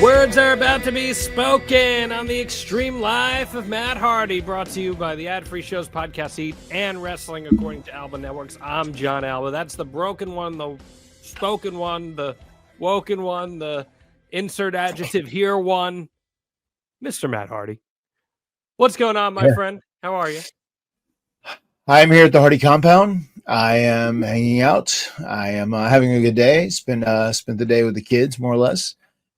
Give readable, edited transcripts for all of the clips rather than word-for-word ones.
Words are about to be spoken on the Extreme Life of Matt Hardy, brought to you by the Ad Free Shows Podcast Eat and Wrestling According to Alba Networks. I'm John Alba. That's the broken one, the spoken one, the woken one, the insert adjective here one, Mr. Matt Hardy. What's going on, my friend? How are you? I'm here at the Hardy compound. I am hanging out. I am having a good day. Spent the day with the kids, more or less.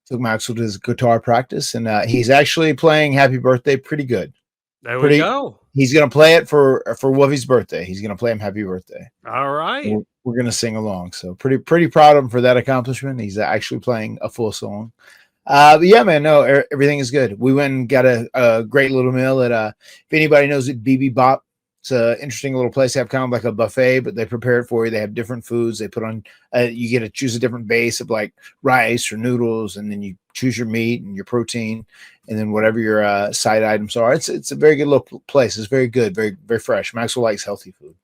Took Maxwell to his guitar practice, and he's actually playing "Happy Birthday" pretty good. There we go. He's gonna play it for Wolfie's birthday. He's gonna play him "Happy Birthday." All right. We're gonna sing along. So pretty proud of him for that accomplishment. He's actually playing a full song. But yeah, man, no, everything is good. We went and got a great little meal at if anybody knows it, BB Bop. It's an interesting little place. They have kind of like a buffet, but they prepare it for you. They have different foods. They put on, you get to choose a different base of like rice or noodles, and then you choose your meat and your protein, and then whatever your side items are. It's a very good little place. It's very good, very, very fresh. Maxwell likes healthy food.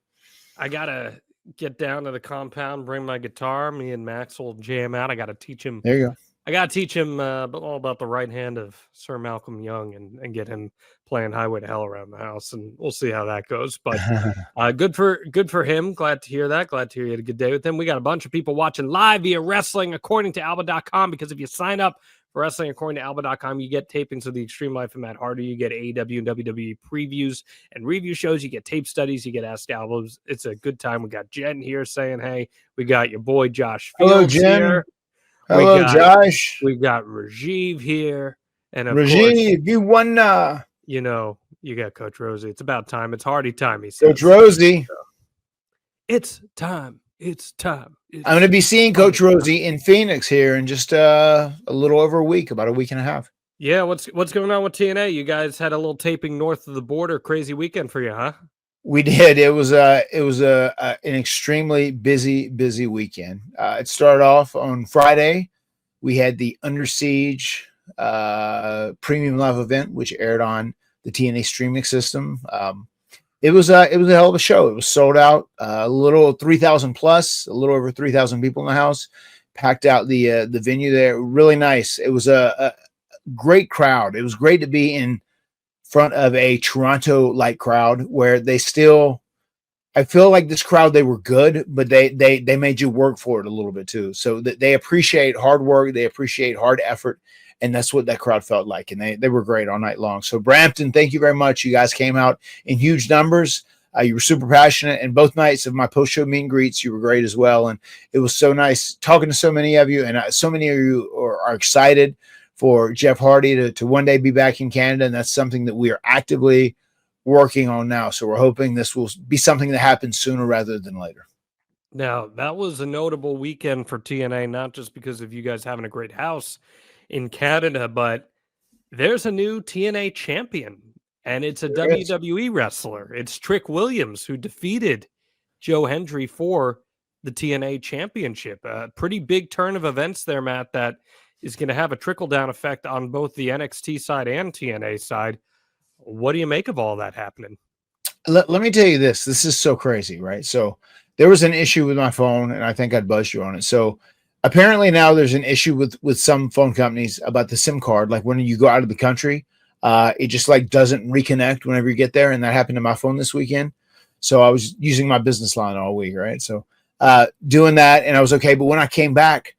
I got to get down to the compound, bring my guitar. Me and Maxwell jam out. I got to teach him. There you go. I got to teach him all about the right hand of Sir Malcolm Young and get him playing Highway to Hell around the house, and we'll see how that goes. But good for him. Glad to hear that. Glad to hear you had a good day with him. We got a bunch of people watching live via Wrestling According to Alba.com, because if you sign up for Wrestling According to Alba.com, you get tapings of the Extreme Life of Matt Hardy. You get AEW and WWE previews and review shows. You get tape studies. You get Ask Albums. It's a good time. We got Jen here saying, hey. We got your boy Josh Fields. Hello, Jen. Here. Hello, Josh. We got Rajiv here. And of Rajiv, course, you won. You know, you got Coach Rosie. It's about time. It's Hardy time, he says. Coach Rosie. It's time. It's time. I'm going to be seeing Coach Rosie in Phoenix here in just a little over a week, about a week and a half. Yeah, what's going on with TNA? You guys had a little taping north of the border. Crazy weekend for you, huh? We did. It was an extremely busy weekend. It started off on Friday. We had the Under Siege premium live event, which aired on the TNA streaming system. It was a hell of a show. It was sold out. A little 3,000 plus, a little over 3,000 people in the house. Packed out the venue there. Really nice. It was a great crowd. It was great to be in front of a Toronto-like crowd where they still, I feel like this crowd, they were good, but they made you work for it a little bit too. So they appreciate hard work. They appreciate hard effort. And that's what that crowd felt like. And they were great all night long. So Brampton, thank you very much. You guys came out in huge numbers. You were super passionate. And both nights of my post-show meet and greets, you were great as well. And it was so nice talking to so many of you. And so many of you are excited for Jeff Hardy to one day be back in Canada. And that's something that we are actively working on now. So we're hoping this will be something that happens sooner rather than later. Now, that was a notable weekend for TNA, not just because of you guys having a great house in Canada, but there's a new TNA champion, and it's a WWE wrestler. It's Trick Williams, who defeated Joe Hendry for the TNA championship. A pretty big turn of events there, Matt, that is going to have a trickle-down effect on both the NXT side and TNA side. What do you make of all that happening? Let me tell you this. This is so crazy, right? So there was an issue with my phone, and I think I'd buzzed you on it. So apparently now there's an issue with some phone companies about the SIM card. Like when you go out of the country, it just like doesn't reconnect whenever you get there. And that happened to my phone this weekend. So I was using my business line all week, right? So doing that, and I was okay. But when I came back,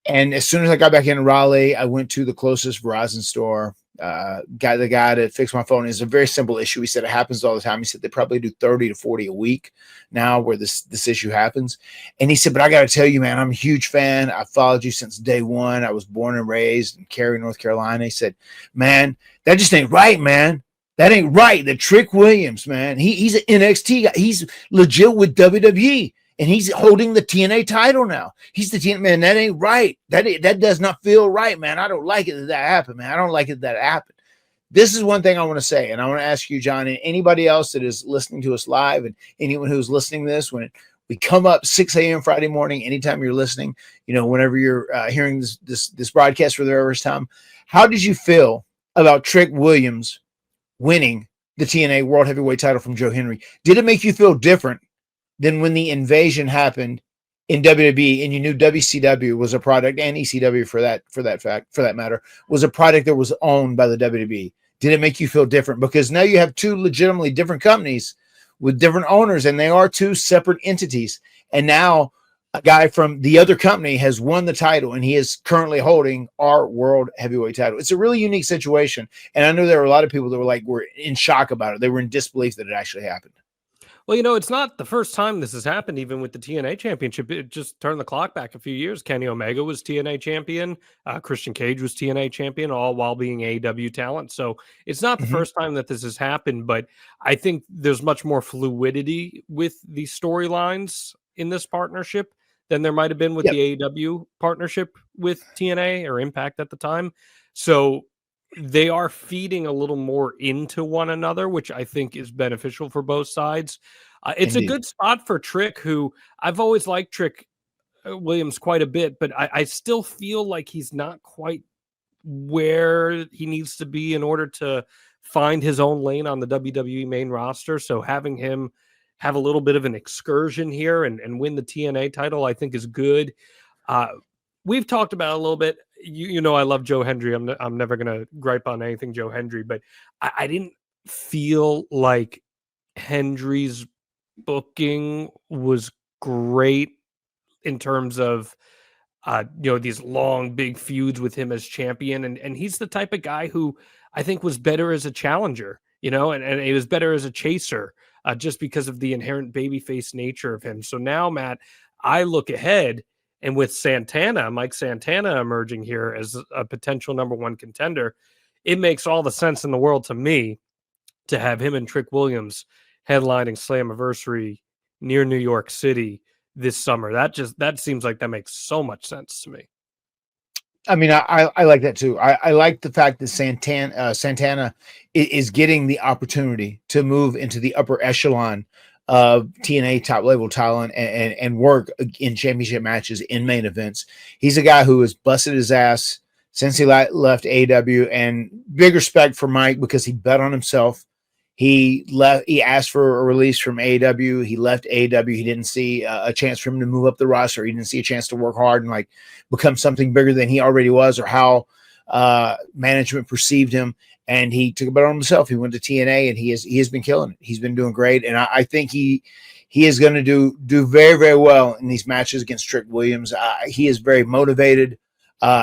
and as soon as I got back in Raleigh, I went to the closest Verizon store, got the guy to fix my phone. It's a very simple issue. He said it happens all the time. He said they probably do 30 to 40 a week now where this issue happens. And he said, but I got to tell you, man, I'm a huge fan. I followed you since day one. I was born and raised in Cary, North Carolina. He said, man, that just ain't right, man. That ain't right. The Trick Williams, man, he's an NXT guy. He's legit with WWE. And he's holding the TNA title now. He's the TNA man. That ain't right. That does not feel right, man. I don't like it that happened, man. I don't like it that happened. This is one thing I want to say, and I want to ask you, John, and anybody else that is listening to us live, and anyone who's listening to this, when we come up 6 a.m. Friday morning, anytime you're listening, whenever you're hearing this broadcast for the very first time, how did you feel about Trick Williams winning the TNA World Heavyweight title from Joe Hendry? Did it make you feel different than when the invasion happened in WWE, and you knew WCW was a product, and ECW for that matter, was a product that was owned by the WWE? Did it make you feel different? Because now you have two legitimately different companies with different owners, and they are two separate entities. And now a guy from the other company has won the title, and he is currently holding our world heavyweight title. It's a really unique situation. And I know there were a lot of people that were in shock about it. They were in disbelief that it actually happened. Well, it's not the first time this has happened, even with the TNA championship. It just turned the clock back a few years. Kenny Omega was TNA champion. Christian Cage was TNA champion, all while being AEW talent. So it's not the first time that this has happened, but I think there's much more fluidity with the storylines in this partnership than there might have been with the AEW partnership with TNA or Impact at the time. So they are feeding a little more into one another, which I think is beneficial for both sides. It's a good spot for Trick, who I've always liked Trick Williams quite a bit, but I still feel like he's not quite where he needs to be in order to find his own lane on the WWE main roster. So having him have a little bit of an excursion here and win the TNA title, I think is good. We've talked about it a little bit. You know, I love Joe Hendry. I'm never going to gripe on anything Joe Hendry, but I didn't feel like Hendry's booking was great in terms of, these long, big feuds with him as champion. And he's the type of guy who I think was better as a challenger, and he was better as a chaser just because of the inherent babyface nature of him. So now, Matt, I look ahead, and with Mike Santana emerging here as a potential number one contender, it makes all the sense in the world to me to have him and Trick Williams headlining Slammiversary near New York City this summer. That seems like that makes so much sense to me. I mean, I like that too. I like the fact that Santana is getting the opportunity to move into the upper echelon of TNA top level talent and work in championship matches in main events. He's a guy who has busted his ass since he left AEW, and big respect for Mike because he bet on himself. He asked for a release from AEW. He left AEW. He didn't see a chance for him to move up the roster. He didn't see a chance to work hard and become something bigger than he already was, or how management perceived him. And he took a bet on himself. He went to TNA, and he has been killing it. He's been doing great, and I think he is going to do very, very well in these matches against Trick Williams. He is very motivated.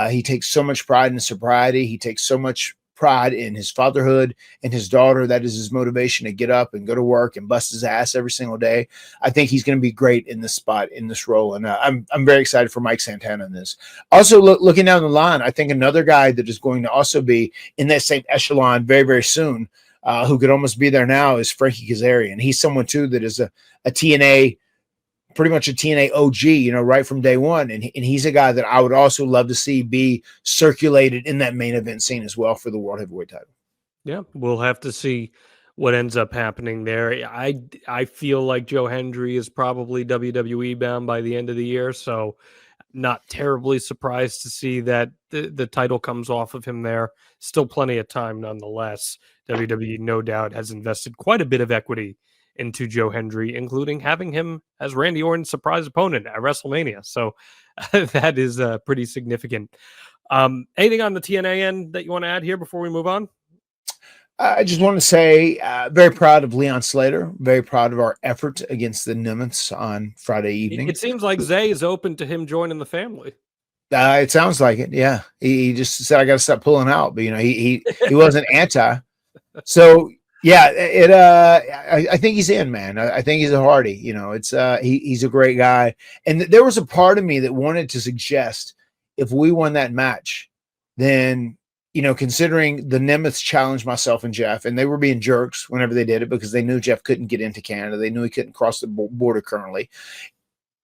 He takes so much pride in sobriety. He takes so much pride in his fatherhood and his daughter. That is his motivation to get up and go to work and bust his ass every single day. I think he's going to be great in this spot, in this role. And I'm very excited for Mike Santana in this. Also, looking down the line, I think another guy that is going to also be in that same echelon very, very soon, who could almost be there now, is Frankie Kazarian. He's someone too that is a TNA, pretty much a TNA OG, right from day one. And he's a guy that I would also love to see be circulated in that main event scene as well for the World Heavyweight title. Yeah, we'll have to see what ends up happening there. I feel like Joe Hendry is probably WWE bound by the end of the year, so not terribly surprised to see that the title comes off of him there. Still plenty of time nonetheless. WWE no doubt has invested quite a bit of equity into Joe Hendry, including having him as Randy Orton's surprise opponent at WrestleMania. So that is pretty significant. Anything on the TNA end that you want to add here before we move on? I just want to say very proud of Leon Slater, very proud of our effort against the Nimitz on Friday evening. It seems like Zay is open to him joining the family. It sounds like it. Yeah. He just said, I got to stop pulling out, but he wasn't anti. So yeah, I think he's in, man. I think he's a Hardy. He's a great guy. And there was a part of me that wanted to suggest, if we won that match, then, considering the Nimitz challenged myself and Jeff, and they were being jerks whenever they did it because they knew Jeff couldn't get into Canada. They knew he couldn't cross the border currently.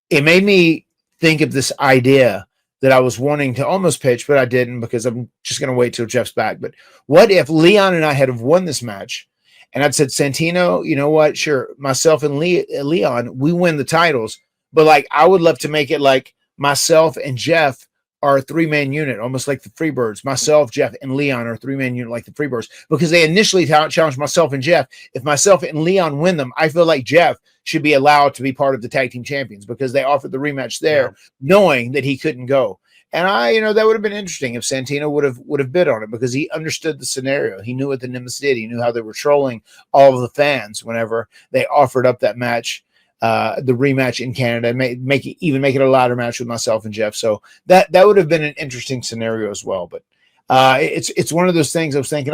It made me think of this idea that I was wanting to almost pitch, but I didn't because I'm just going to wait till Jeff's back. But what if Leon and I had have won this match? And I'd said, Santino, you know what? Sure. Myself and Leon, we win the titles. But I would love to make it like myself and Jeff are a three-man unit, almost like the Freebirds. Myself, Jeff, and Leon are a three-man unit like the Freebirds because they initially challenged myself and Jeff. If myself and Leon win them, I feel like Jeff should be allowed to be part of the tag team champions because they offered the rematch there, knowing that he couldn't go. And that would have been interesting if Santino would have bid on it because he understood the scenario. He knew what the Nimbus did. He knew how they were trolling all of the fans whenever they offered up that match. The rematch in Canada, make it a ladder match with myself and Jeff. So that would have been an interesting scenario as well. But it's one of those things I was thinking,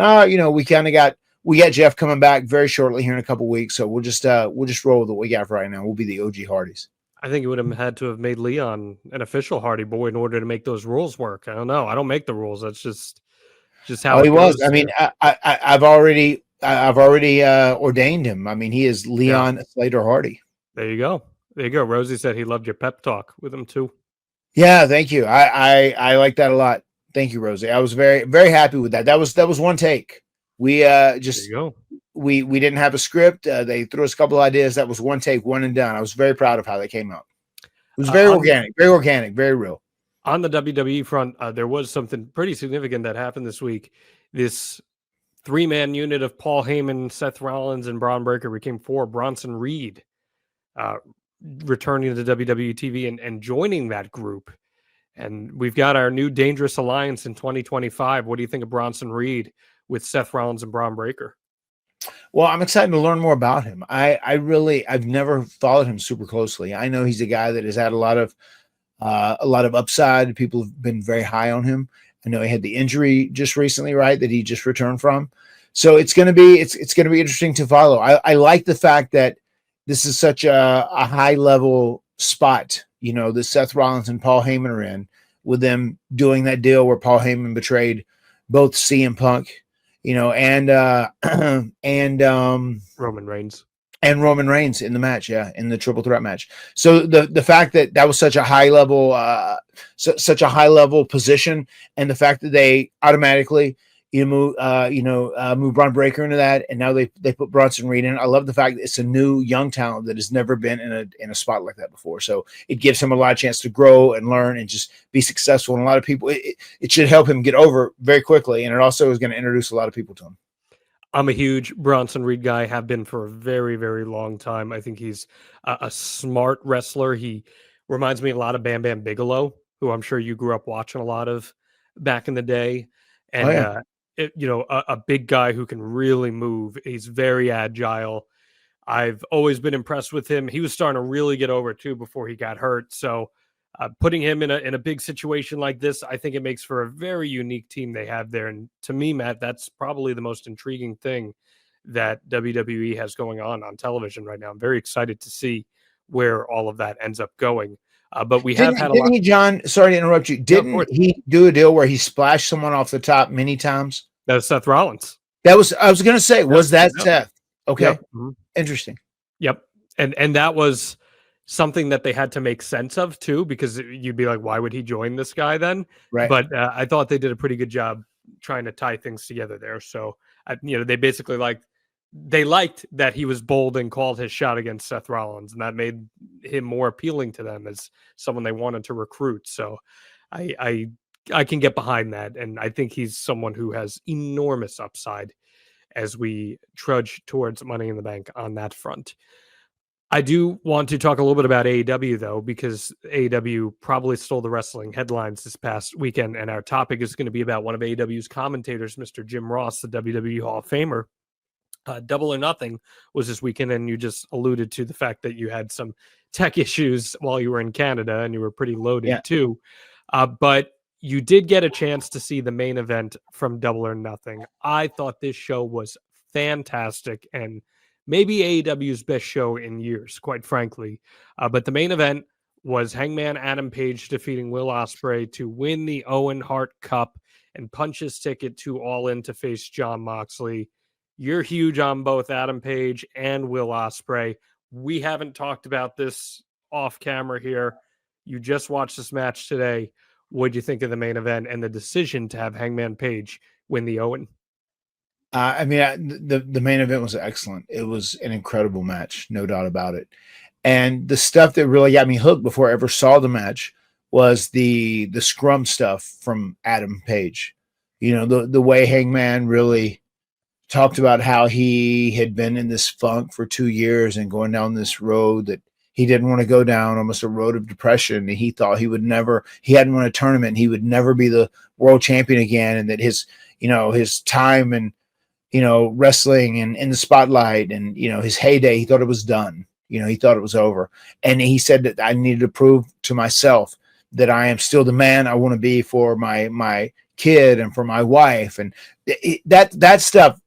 we got Jeff coming back very shortly here in a couple weeks. So we'll just roll with what we got for right now. We'll be the OG Hardys. I think you would have had to have made Leon an official Hardy Boy in order to make those rules work. I don't know. I don't make the rules. That's just how he was. I mean, I've already ordained him. I mean, he is Leon Slater Hardy. There you go. Rosie said he loved your pep talk with him too. Yeah, thank you. I like that a lot. Thank you, Rosie. I was very, very happy with that. That was one take. We we didn't have a script. They threw us a couple of ideas. That was one take, one and done. I was very proud of how they came out. It was very organic, very real. On the WWE front, there was something pretty significant that happened this week. This three-man unit of Paul Heyman, Seth Rollins, and Braun Breaker became four. Bronson Reed returning to WWE TV and joining that group. And we've got our new Dangerous Alliance in 2025. What do you think of Bronson Reed with Seth Rollins and Braun Breaker? Well, I'm excited to learn more about him. I've never followed him super closely. I know he's a guy that has had a lot of upside. People have been very high on him. I know he had the injury just recently, right, that he just returned from. So it's going to be interesting to follow. I like the fact that this is such a high level spot, that Seth Rollins and Paul Heyman are in, with them doing that deal where Paul Heyman betrayed both CM Punk, and Roman Reigns in the match, in the triple threat match. So the fact that was such a high level, position, and the fact that they automatically move Braun Breaker into that, and now they put Bronson Reed in. I love the fact that it's a new young talent that has never been in a spot like that before. So it gives him a lot of chance to grow and learn and just be successful. And a lot of people, it should help him get over very quickly, and it also is going to introduce a lot of people to him. I'm a huge Bronson Reed guy, have been for a very, very long time. I think he's a smart wrestler. He reminds me a lot of Bam Bam Bigelow, who I'm sure you grew up watching a lot of back in the day. And a big guy who can really move. He's very agile. I've always been impressed with him. He was starting to really get over too before he got hurt. So putting him in a big situation like this, I think it makes for a very unique team they have there. And to me, Matt, that's probably the most intriguing thing that WWE has going on television right now. I'm very excited to see where all of that ends up going. But didn't he, John? Sorry to interrupt you. Didn't he do a deal where he splashed someone off the top many times? That was Seth Rollins. I was going to say, was that Seth? Okay, yep. Mm-hmm. Interesting. Yep, and that was something that they had to make sense of too, because you'd be like, why would he join this guy then? Right. But I thought they did a pretty good job trying to tie things together there. So they basically liked that he was bold and called his shot against Seth Rollins, and that made him more appealing to them as someone they wanted to recruit. So I can get behind that, and I think he's someone who has enormous upside as we trudge towards Money in the Bank on that front. I do want to talk a little bit about AEW, though, because AEW probably stole the wrestling headlines this past weekend, and our topic is going to be about one of AEW's commentators, Mr. Jim Ross, the WWE Hall of Famer. Double or Nothing was this weekend, and you just alluded to the fact that you had some tech issues while you were in Canada, and you were pretty loaded too. But you did get a chance to see the main event from Double or Nothing. I thought this show was fantastic, and maybe AEW's best show in years, quite frankly. But the main event was Hangman Adam Page defeating Will Ospreay to win the Owen Hart Cup and punch his ticket to All In to face Jon Moxley. You're huge on both Adam Page and Will Ospreay. We haven't talked about this off camera here. You just watched this match today. What do you think of the main event and the decision to have Hangman Page win the Owen? The main event was excellent. It was an incredible match, no doubt about it. And the stuff that really got me hooked before I ever saw the match was the scrum stuff from Adam Page. You know, the way Hangman really talked about how he had been in this funk for 2 years and going down this road that he didn't want to go down, almost a road of depression. And he thought he hadn't won a tournament, and he would never be the world champion again. And that his time and, wrestling and in the spotlight and, his heyday, he thought it was done. He thought it was over. And he said that I needed to prove to myself that I am still the man I want to be for my kid and for my wife. And that stuff,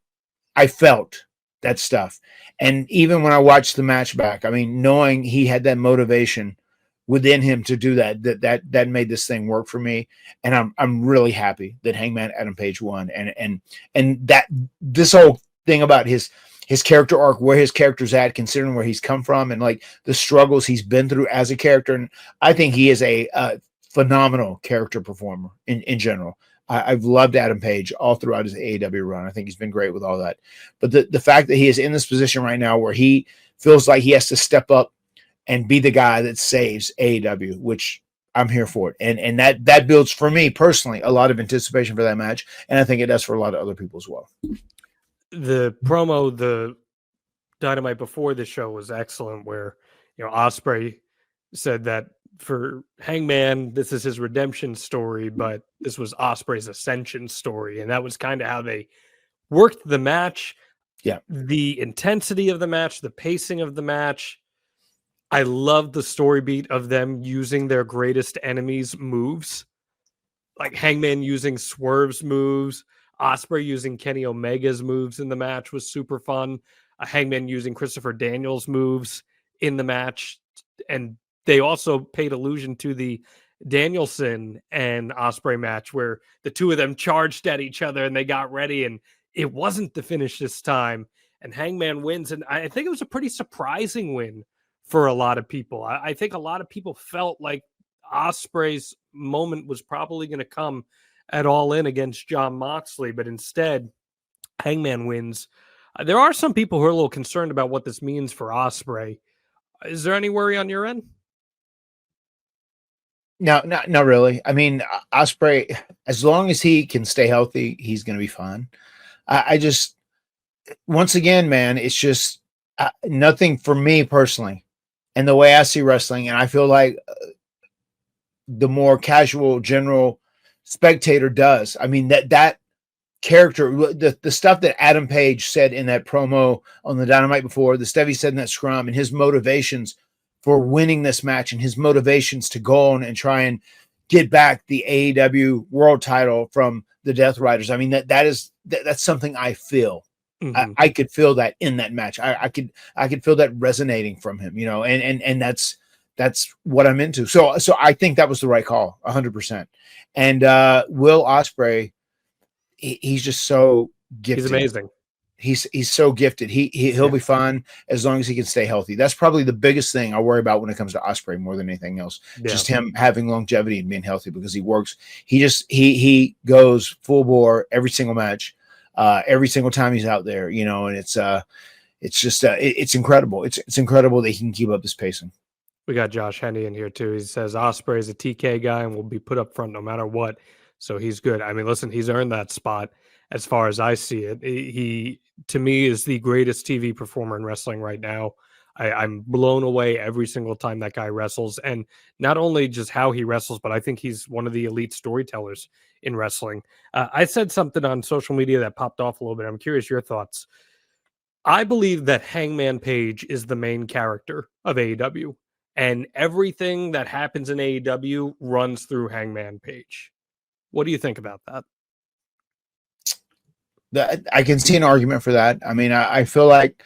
I felt that stuff. And even when I watched the match back, I mean, knowing he had that motivation within him to do that made this thing work for me. And I'm really happy that Hangman Adam Page won. And that this whole thing about his character arc, where his character's at, considering where he's come from and like the struggles he's been through as a character. And I think he is a phenomenal character performer in general. I've loved Adam Page all throughout his AEW run. I think he's been great with all that. But the fact that he is in this position right now where he feels like he has to step up and be the guy that saves AEW, which I'm here for it. And that builds, for me personally, a lot of anticipation for that match. And I think it does for a lot of other people as well. The promo, the Dynamite before the show was excellent, where, Ospreay said that for Hangman, this is his redemption story, but this was Ospreay's ascension story. And that was kind of how they worked the match. Yeah. The intensity of the match, the pacing of the match. I love the story beat of them using their greatest enemy's moves, like Hangman using Swerve's moves, Ospreay using Kenny Omega's moves in the match was super fun. Hangman using Christopher Daniels' moves in the match. And they also paid allusion to the Danielson and Ospreay match where the two of them charged at each other and they got ready, and it wasn't the finish this time. And Hangman wins. And I think it was a pretty surprising win for a lot of people. I think a lot of people felt like Ospreay's moment was probably going to come at All In against Jon Moxley, but instead Hangman wins. There are some people who are a little concerned about what this means for Ospreay. Is there any worry on your end? No, not really. I mean, Ospreay, as long as he can stay healthy, he's going to be fine. I just, once again, man, it's just nothing for me personally, and the way I see wrestling. And I feel like the more casual, general spectator does. I mean, that character, the stuff that Adam Page said in that promo on the Dynamite before, the stuff he said in that scrum, and his motivations for winning this match, and his motivations to go on and try and get back the AEW world title from the Death Riders. I mean, that's something I feel. Mm-hmm. I could feel that in that match. I could feel that resonating from him, and that's what I'm into. So I think that was the right call, 100%. And Will Ospreay, he's just so gifted. He's amazing. He's so gifted. He'll be fine as long as he can stay healthy. That's probably the biggest thing I worry about when it comes to Ospreay more than anything else. Yeah. Just him having longevity and being healthy, because he works. He goes full bore every single match, every single time he's out there, and it's just it's incredible. It's incredible that he can keep up this pacing. We got Josh Henney in here too. He says Ospreay is a TK guy and will be put up front no matter what. So he's good. I mean, listen, he's earned that spot as far as I see it. He, to me, is the greatest TV performer in wrestling right now. I'm blown away every single time that guy wrestles. And not only just how he wrestles, but I think he's one of the elite storytellers in wrestling. I said something on social media that popped off a little bit. I'm curious your thoughts. I believe that Hangman Page is the main character of AEW. And everything that happens in AEW runs through Hangman Page. What do you think about that? I can see an argument for that. I mean, I feel like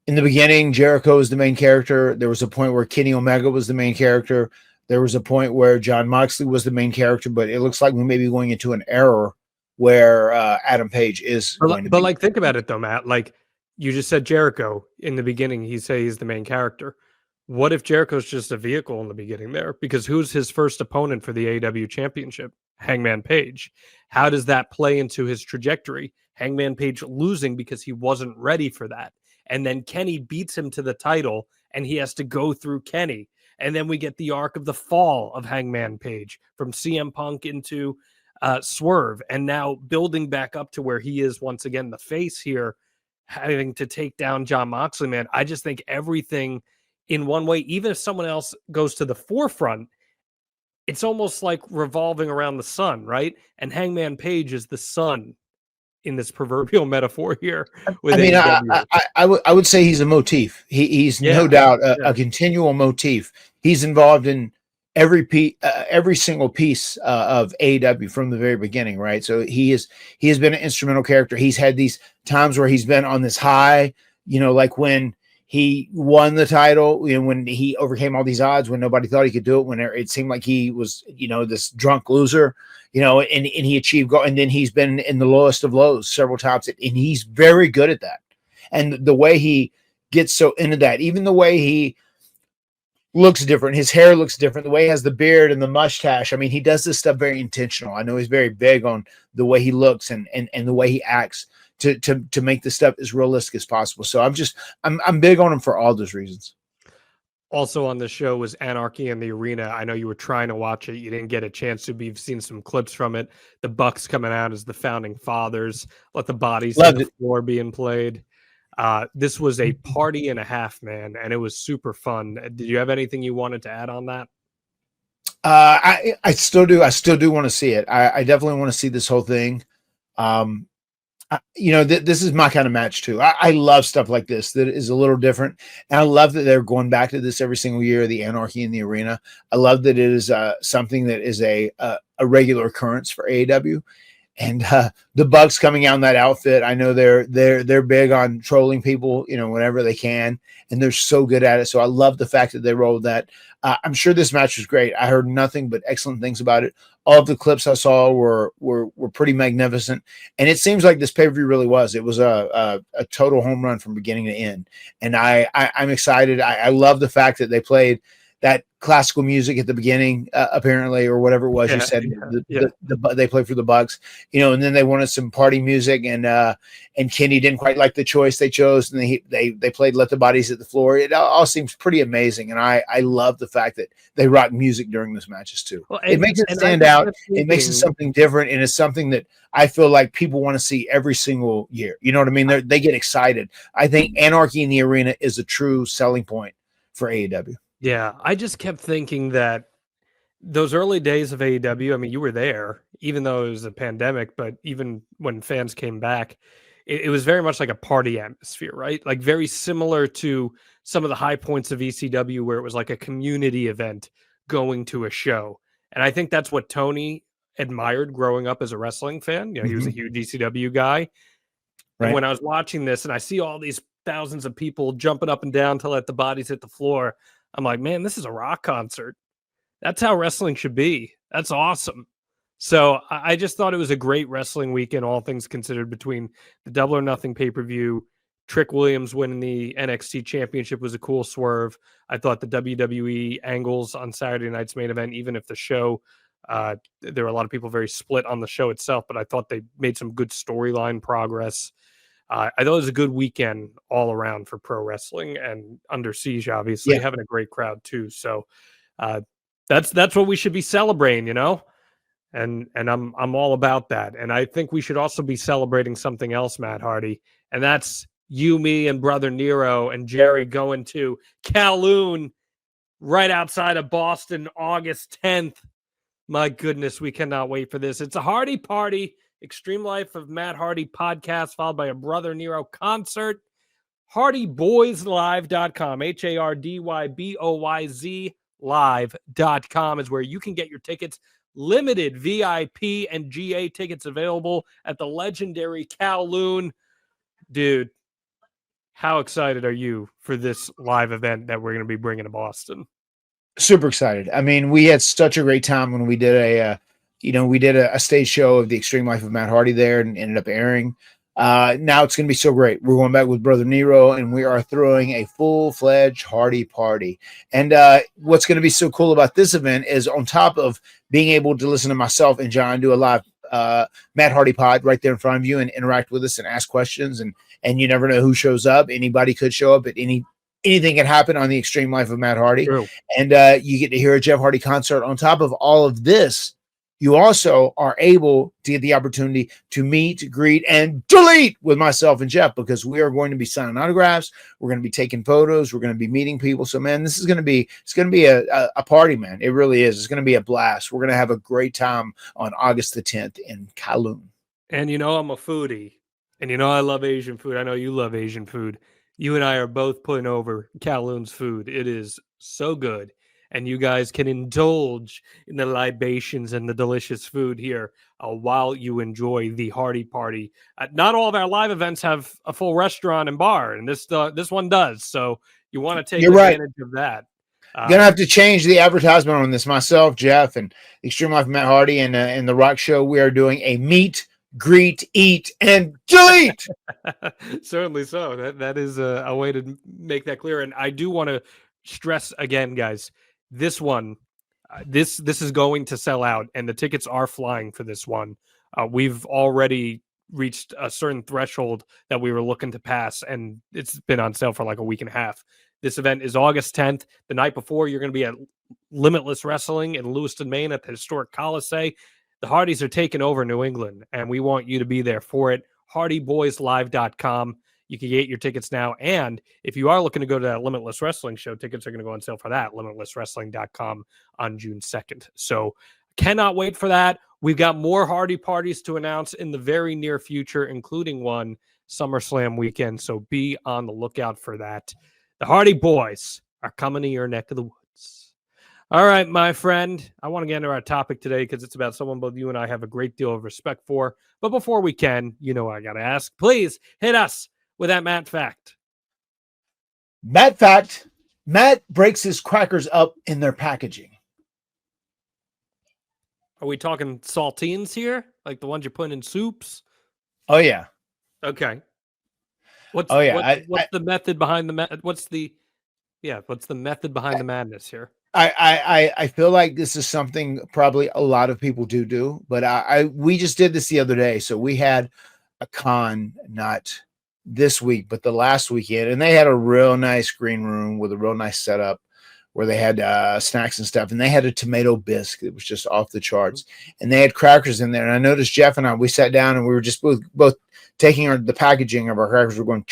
in the beginning, Jericho was the main character. There was a point where Kenny Omega was the main character. There was a point where Jon Moxley was the main character, but it looks like we may be going into an era where Adam Page is going to be. But like, think about it though, Matt. Like you just said, Jericho in the beginning, he's the main character. What if Jericho's just a vehicle in the beginning there? Because who's his first opponent for the AEW championship? Hangman Page. How does that play into his trajectory? Hangman Page losing because he wasn't ready for that. And then Kenny beats him to the title and he has to go through Kenny. And then we get the arc of the fall of Hangman Page from CM Punk into Swerve, and now building back up to where he is once again the face here, having to take down Jon Moxley. Man, I just think everything in one way, even if someone else goes to the forefront, it's almost like revolving around the sun, right? And Hangman Page is the sun in this proverbial metaphor here with I mean, AEW. I would say he's a motif. He's no doubt a continual motif. He's involved in every single piece of AEW from the very beginning, right? So he has been an instrumental character. He's had these times where he's been on this high, like when he won the title, when he overcame all these odds, when nobody thought he could do it, when it seemed like he was, this drunk loser, and he achieved goal. And then he's been in the lowest of lows several times, and he's very good at that. And the way he gets so into that, even the way he looks different, his hair looks different, the way he has the beard and the mustache. I mean, he does this stuff very intentional. I know he's very big on the way he looks and the way he acts to make this stuff as realistic as possible. So I'm big on him for all those reasons. Also on the show was Anarchy in the Arena. I know you were trying to watch it. You didn't get a chance to. We've seen some clips from it. The Bucks coming out as the founding fathers. Let the bodies on the floor being played. This was a party and a half, man, and it was super fun. Did you have anything you wanted to add on that? I still do. I still do want to see it. I definitely want to see this whole thing. This is my kind of match too. I love stuff like this that is a little different, and I love that they're going back to this every single year. The Anarchy in the Arena. I love that it is something that is a regular occurrence for AEW, and the Bucks coming out in that outfit. I know they're big on trolling people, whenever they can, and they're so good at it. So I love the fact that they rolled that. I'm sure this match was great. I heard nothing but excellent things about it. All of the clips I saw were pretty magnificent, and it seems like this pay-per-view really was. It was a total home run from beginning to end, and I'm excited. I love the fact that they played that classical music at the beginning, apparently, or whatever it was you said. They played for the Bucks, and then they wanted some party music, and Kenny didn't quite like the choice they chose, and they played "Let the Bodies Hit the Floor." It all seems pretty amazing, and I love the fact that they rock music during those matches too. Well, it makes it stand out. It makes it something different, and it's something that I feel like people want to see every single year. You know what I mean? They get excited. I think Anarchy in the Arena is a true selling point for AEW. Yeah, I just kept thinking that those early days of AEW, I mean, you were there, even though it was a pandemic, but even when fans came back, it was very much like a party atmosphere, right? Like very similar to some of the high points of ECW, where it was like a community event going to a show. And I think that's what Tony admired growing up as a wrestling fan. He was a huge ECW guy. Right. And when I was watching this and I see all these thousands of people jumping up and down to let the bodies hit the floor, I'm like, man, this is a rock concert. That's how wrestling should be. That's awesome. So I just thought it was a great wrestling weekend, all things considered, between the Double or Nothing pay-per-view. Trick Williams winning the NXT championship was a cool swerve. I thought the WWE angles on Saturday night's main event, even if the show, there were a lot of people very split on the show itself, but I thought they made some good storyline progress. I thought it was a good weekend all around for pro wrestling, and Under Siege, obviously, having a great crowd too. So that's what we should be celebrating, and I'm all about that. And I think we should also be celebrating something else, Matt Hardy, and that's you, me, and brother Nero and Jerry going to Kowloon right outside of Boston, August 10th. My goodness, we cannot wait for this. It's a Hardy party. Extreme Life of Matt Hardy podcast, followed by a Brother Nero concert. HardyBoysLive.com, HardyBoyz live.com is where you can get your tickets. Limited VIP and GA tickets available at the legendary Kowloon. Dude, how excited are you for this live event that we're going to be bringing to Boston? Super excited. I mean, we had such a great time when we did a stage show of the Extreme Life of Matt Hardy there and ended up airing. Now it's going to be so great. We're going back with Brother Nero, and we are throwing a full-fledged Hardy party. And what's going to be so cool about this event is, on top of being able to listen to myself and John do a live Matt Hardy pod right there in front of you and interact with us and ask questions, and you never know who shows up. Anybody could show up at any anything can happen on the Extreme Life of Matt Hardy. True. And you get to hear a Jeff Hardy concert. On top of all of this, you also are able to get the opportunity to meet, greet, and delete with myself and Jeff, because we are going to be signing autographs. We're going to be taking photos. We're going to be meeting people. So, man, this is going to be, it's going to be a party, man. It really is. It's going to be a blast. We're going to have a great time on August the 10th in Kowloon. And you know I'm a foodie, and you know I love Asian food. I know you love Asian food. You and I are both putting over Kowloon's food. It is so good, and you guys can indulge in the libations and the delicious food here while you enjoy the Hardy Party. Not all of our live events have a full restaurant and bar, and this one does. So you want to take You're right. advantage of that. Gonna have to change the advertisement on this. Myself, Jeff, and Extreme Life of Matt Hardy, and the Rock Show. We are doing a meet, greet, eat, and delete. Certainly so. That is a way to make that clear. And I do want to stress again, guys, this one, this is going to sell out, and the tickets are flying for this one. We've already reached a certain threshold that we were looking to pass, and it's been on sale for like a week and a half. This event is August 10th. The night before, you're going to be at Limitless Wrestling in Lewiston, Maine at the historic Coliseum. The Hardys are taking over New England, and we want you to be there for it. HardyBoysLive.com. You can get your tickets now. And if you are looking to go to that Limitless Wrestling show, tickets are going to go on sale for that, limitlesswrestling.com on June 2nd. So cannot wait for that. We've got more Hardy parties to announce in the very near future, including one SummerSlam weekend. So be on the lookout for that. The Hardy Boys are coming to your neck of the woods. All right, my friend, I want to get into our topic today because it's about someone both you and I have a great deal of respect for. But before we can, you know I got to ask, please hit us with that Matt fact. Matt fact: Matt breaks his crackers up in their packaging. Are we talking saltines here? Like the ones you're putting in soups? Oh, yeah. Okay. What's the method behind what's the method behind the madness here? I feel like this is something probably a lot of people do, but we just did this the other day. So we had a con, not this week, but the last weekend, and they had a real nice green room with a real nice setup where they had snacks and stuff, and they had a tomato bisque that was just off the charts, and they had crackers in there. And I noticed Jeff and I, we sat down and we were just both taking the packaging of our crackers, we're going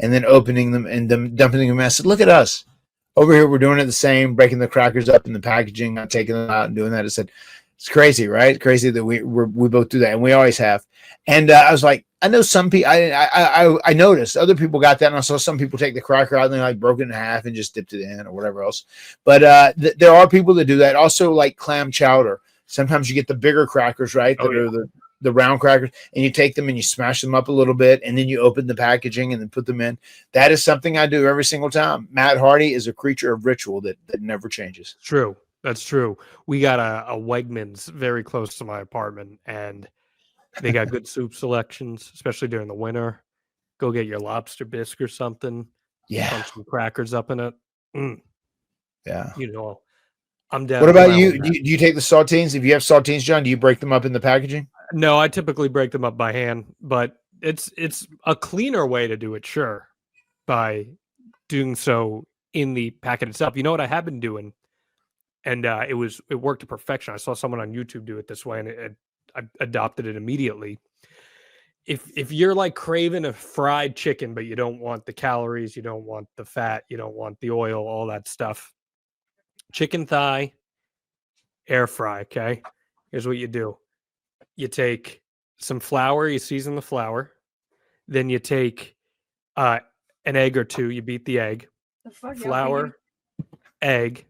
and then opening them and dumping them. I said, look at us over here. We're doing it the same, breaking the crackers up in the packaging, not taking them out and doing that. I said, it's crazy, right? Crazy that we both do that, and we always have. And I was like, I know some people. I noticed other people got that, and I saw some people take the cracker out and they like broke it in half and just dipped it in or whatever else. But there are people that do that. Also, like clam chowder. Sometimes you get the bigger crackers, right? That are the round crackers, and you take them and you smash them up a little bit, and then you open the packaging and then put them in. That is something I do every single time. Matt Hardy is a creature of ritual that never changes. True. That's true. We got a Wegmans very close to my apartment, and they got good soup selections, especially during the winter. Go get your lobster bisque or something. Yeah. Punch some crackers up in it. Yeah. You know, I'm down. What about you? Do you take the saltines? If you have saltines, John, do you break them up in the packaging? No, I typically break them up by hand, but it's a cleaner way to do it, sure, by doing so in the packet itself. You know what I have been doing? And it worked to perfection. I saw someone on YouTube do it this way, and I adopted it immediately. If you're like craving a fried chicken, but you don't want the calories, you don't want the fat, you don't want the oil, all that stuff, chicken thigh, air fry. Okay, here's what you do: you take some flour, you season the flour, then you take an egg or two, you beat the egg, flour, egg.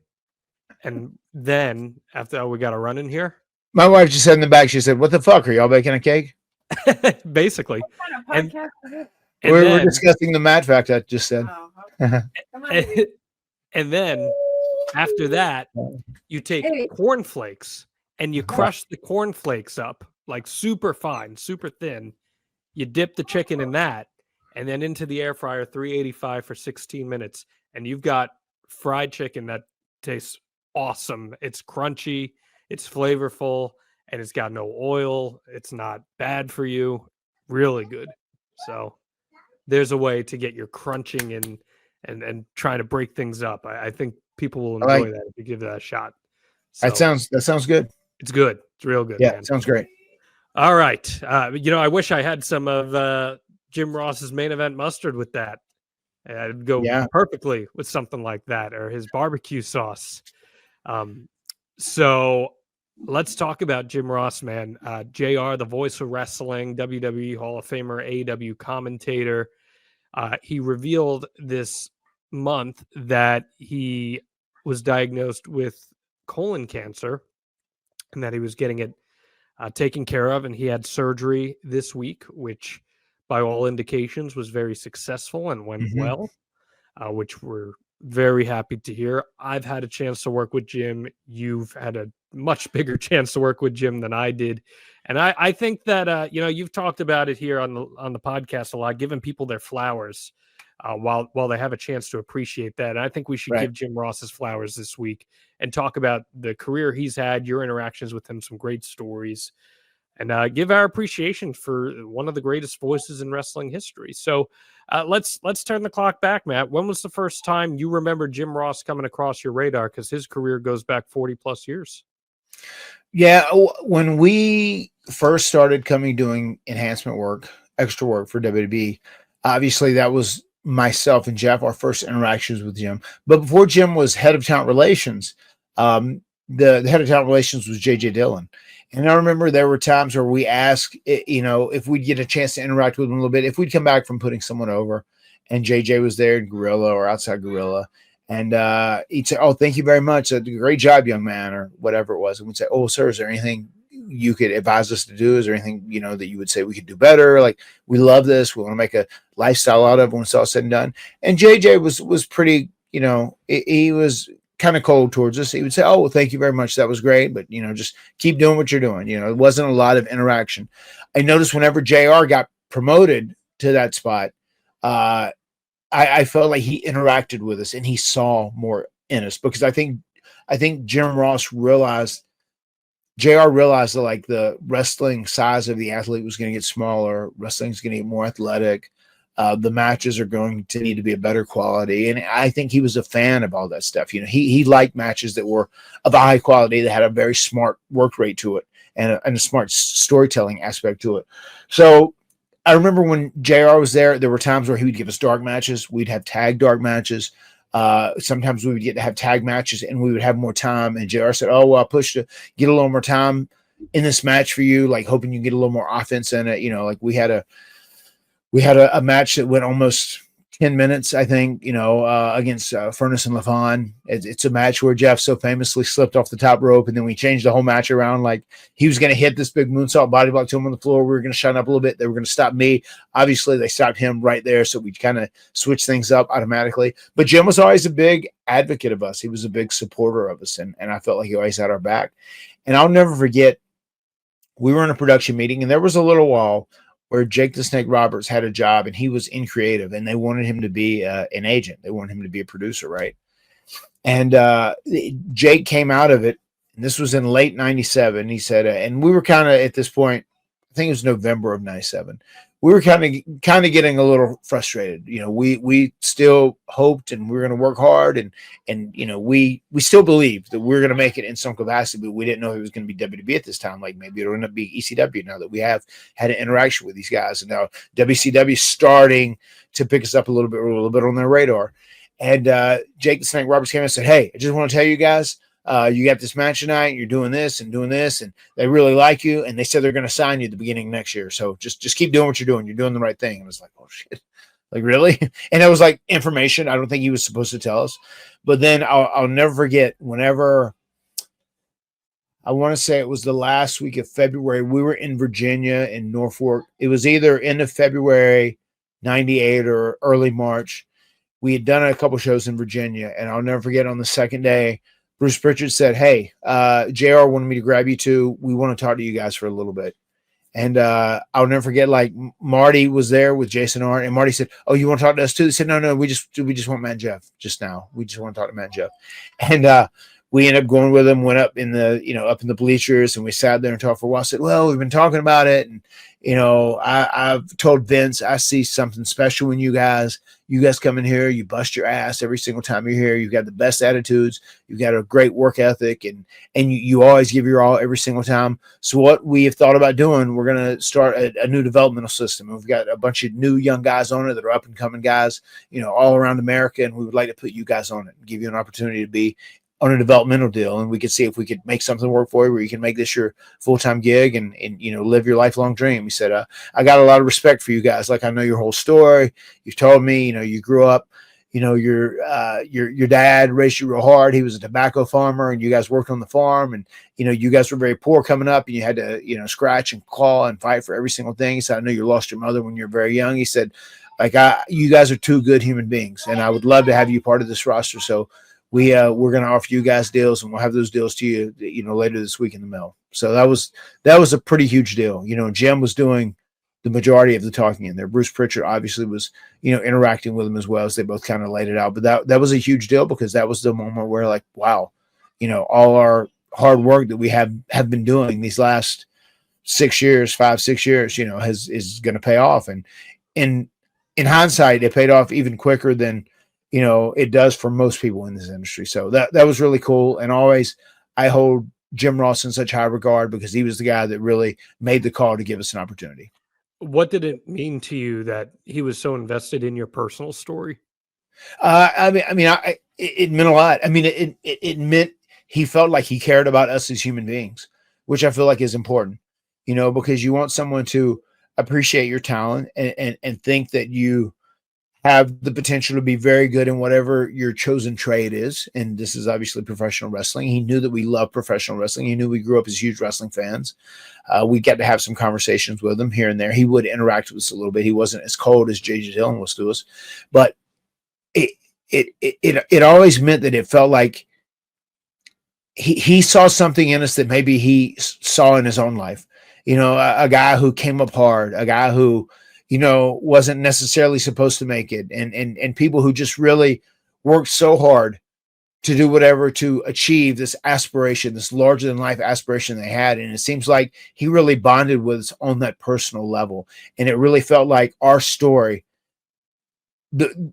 And then after we got a run in here, my wife just said in the back, she said, "What the fuck are y'all baking a cake?" Basically, and we're discussing the Matt fact I just said. And then after that, you take cornflakes and you crush the cornflakes up like super fine, super thin. You dip the chicken in that, and then into the air fryer, 385 for 16 minutes, and you've got fried chicken that tastes awesome. It's crunchy, it's flavorful, and it's got no oil. It's not bad for you. Really good. So there's a way to get your crunching and trying to break things up. I think people will I like enjoy that if you give that a shot. that. So Sounds good. it's good. It's real good, Yeah, man. sounds great. All right. I wish I had some of Jim Ross's main event mustard with that. I'd go Yeah. perfectly with something like that, or his barbecue sauce. So let's talk about Jim Ross, man. JR, the voice of wrestling, WWE Hall of Famer, AEW commentator. He revealed this month that he was diagnosed with colon cancer and that he was getting it taken care of. And he had surgery this week, which by all indications was very successful and went Mhm. well, which we're very happy to hear. I've had a chance to work with Jim. You've had a much bigger chance to work with Jim than I did. And I think that, you've talked about it here on the podcast a lot, giving people their flowers while they have a chance to appreciate that. And I think we should Right. give Jim Ross his flowers this week and talk about the career he's had, your interactions with him, some great stories, and give our appreciation for one of the greatest voices in wrestling history. So let's turn the clock back, Matt. When was the first time you remember Jim Ross coming across your radar? Because his career goes back 40 plus years. Yeah, when we first started doing enhancement work, extra work for WWE, obviously that was myself and Jeff, our first interactions with Jim. But before Jim was head of talent relations, the head of talent relations was JJ Dillon. And I remember there were times where we asked, if we'd get a chance to interact with him a little bit, if we'd come back from putting someone over and JJ was there in Gorilla or outside Gorilla. And he'd say, "Oh, thank you very much. Great job, young man," or whatever it was. And we'd say, "Oh, sir, is there anything you could advise us to do? Is there anything, that you would say we could do better? Like, we love this. We want to make a lifestyle out of it when it's all said and done." And JJ was pretty, he was kind of cold towards us. He would say, "Oh, well, thank you very much. That was great. But, just keep doing what you're doing." It wasn't a lot of interaction. I noticed whenever JR got promoted to that spot, I felt like he interacted with us and he saw more in us, because I think Jim Ross realized, JR realized that like the wrestling size of the athlete was going to get smaller. Wrestling's going to get more athletic. The matches are going to need to be a better quality. And I think he was a fan of all that stuff. He liked matches that were of a high quality, that had a very smart work rate to it and a smart storytelling aspect to it. So I remember when JR was there were times where he would give us dark matches. We'd have tag dark matches. Sometimes we would get to have tag matches and we would have more time. And JR said, "Oh, well, I'll push to get a little more time in this match for you, like hoping you get a little more offense in it." Like we had a match that went almost 10 minutes, I think, against Furnace and LaFon. It's a match where Jeff so famously slipped off the top rope, and then we changed the whole match around. Like, he was going to hit this big moonsault body block to him on the floor. We were going to shut up a little bit. They were going to stop me. Obviously, they stopped him right there, so we kind of switched things up automatically. But Jim was always a big advocate of us. He was a big supporter of us, and I felt like he always had our back. And I'll never forget, we were in a production meeting, and there was a little while where Jake the Snake Roberts had a job and he was in creative, and they wanted him to be an agent. They wanted him to be a producer, right? And Jake came out of it, and this was in late 97. He said, and we were kind of at this point, I think it was November of 97. We were kind of getting a little frustrated. We still hoped, and we were going to work hard, and we still believed that we were going to make it in some capacity, but we didn't know it was going to be WWE at this time. Like, maybe it'll end up being ECW now that we have had an interaction with these guys, and now WCW is starting to pick us up a little bit on their radar. And Jake the Snake Roberts came in and said, "Hey, I just want to tell you guys, you got this match tonight, you're doing this, and they really like you, and they said they're going to sign you at the beginning of next year. So just keep doing what you're doing. You're doing the right thing." And I was like, "Oh shit." Like, really? And it was like information I don't think he was supposed to tell us. But then I'll never forget, whenever, I want to say it was the last week of February, we were in Virginia, in Norfolk. It was either end of February 98 or early March. We had done a couple shows in Virginia, and I'll never forget, on the second day, Bruce Pritchard said, "Hey, JR wanted me to grab you too. We want to talk to you guys for a little bit." And I'll never forget, like, Marty was there with Jason Arndt, and Marty said, "Oh, you want to talk to us too?" They said, No, we just want Matt and Jeff just now. We just want to talk to Matt and Jeff." And we ended up going with them, went up in the bleachers, and we sat there and talked for a while. I said, "Well, we've been talking about it, and I've told Vince, I see something special in you guys. You guys come in here, you bust your ass every single time you're here. You've got the best attitudes. You've got a great work ethic, and you always give your all every single time. So what we have thought about doing, we're going to start a new developmental system. We've got a bunch of new young guys on it that are up and coming guys, all around America, and we would like to put you guys on it and give you an opportunity to be on a developmental deal, and we could see if we could make something work for you where you can make this your full-time gig and live your lifelong dream. He said, I got a lot of respect for you guys. Like, I know your whole story. You've told me, you grew up, your dad raised you real hard. He was a tobacco farmer, and you guys worked on the farm, and, you guys were very poor coming up, and you had to, scratch and claw and fight for every single thing. He said, I know you lost your mother when you were very young. He said, you guys are two good human beings, and I would love to have you part of this roster. So we're going to offer you guys deals, and we'll have those deals to you, later this week in the mail. So that was a pretty huge deal. Jim was doing the majority of the talking in there. Bruce Pritchard obviously was, interacting with him as well, as they both kind of laid it out. But that was a huge deal, because that was the moment where, like, wow, all our hard work that we have been doing these last 6 years, 5-6 years, is going to pay off. And in hindsight, it paid off even quicker than it does for most people in this industry. So that was really cool. And always, I hold Jim Ross in such high regard, because he was the guy that really made the call to give us an opportunity. What did it mean to you that he was so invested in your personal story? It meant a lot. I mean, it meant he felt like he cared about us as human beings, which I feel like is important, because you want someone to appreciate your talent and think that you have the potential to be very good in whatever your chosen trade is. And this is obviously professional wrestling. He knew that we love professional wrestling. He knew we grew up as huge wrestling fans. We got to have some conversations with him here and there. He would interact with us a little bit. He wasn't as cold as JJ Dillon was to us, but it always meant that it felt like he saw something in us that maybe he saw in his own life. A guy who came up hard, a guy who, wasn't necessarily supposed to make it, and people who just really worked so hard to do whatever to achieve this aspiration, this larger than life aspiration they had. And it seems like he really bonded with us on that personal level. And it really felt like our story, the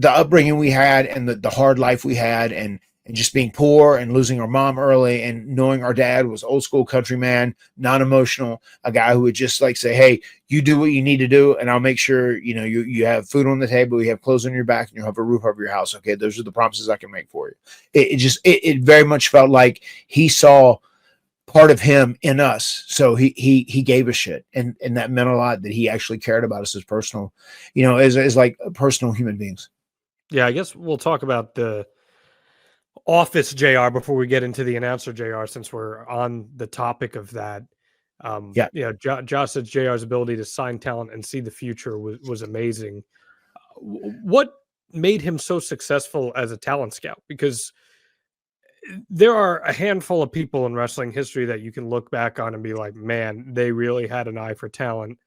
upbringing we had, and the hard life we had, and just being poor and losing our mom early, and knowing our dad was old school countryman, non-emotional, a guy who would just like say, hey, you do what you need to do, and I'll make sure, you have food on the table, you have clothes on your back, and you have a roof over your house. Okay. Those are the promises I can make for you. It very much felt like he saw part of him in us. So he gave a shit. And that meant a lot, that he actually cared about us as personal, as like personal human beings. Yeah. I guess we'll talk about the office JR before we get into the announcer JR, since we're on the topic of that. Josh said JR's ability to sign talent and see the future was amazing. What made him so successful as a talent scout? Because there are a handful of people in wrestling history that you can look back on and be like, man, they really had an eye for talent.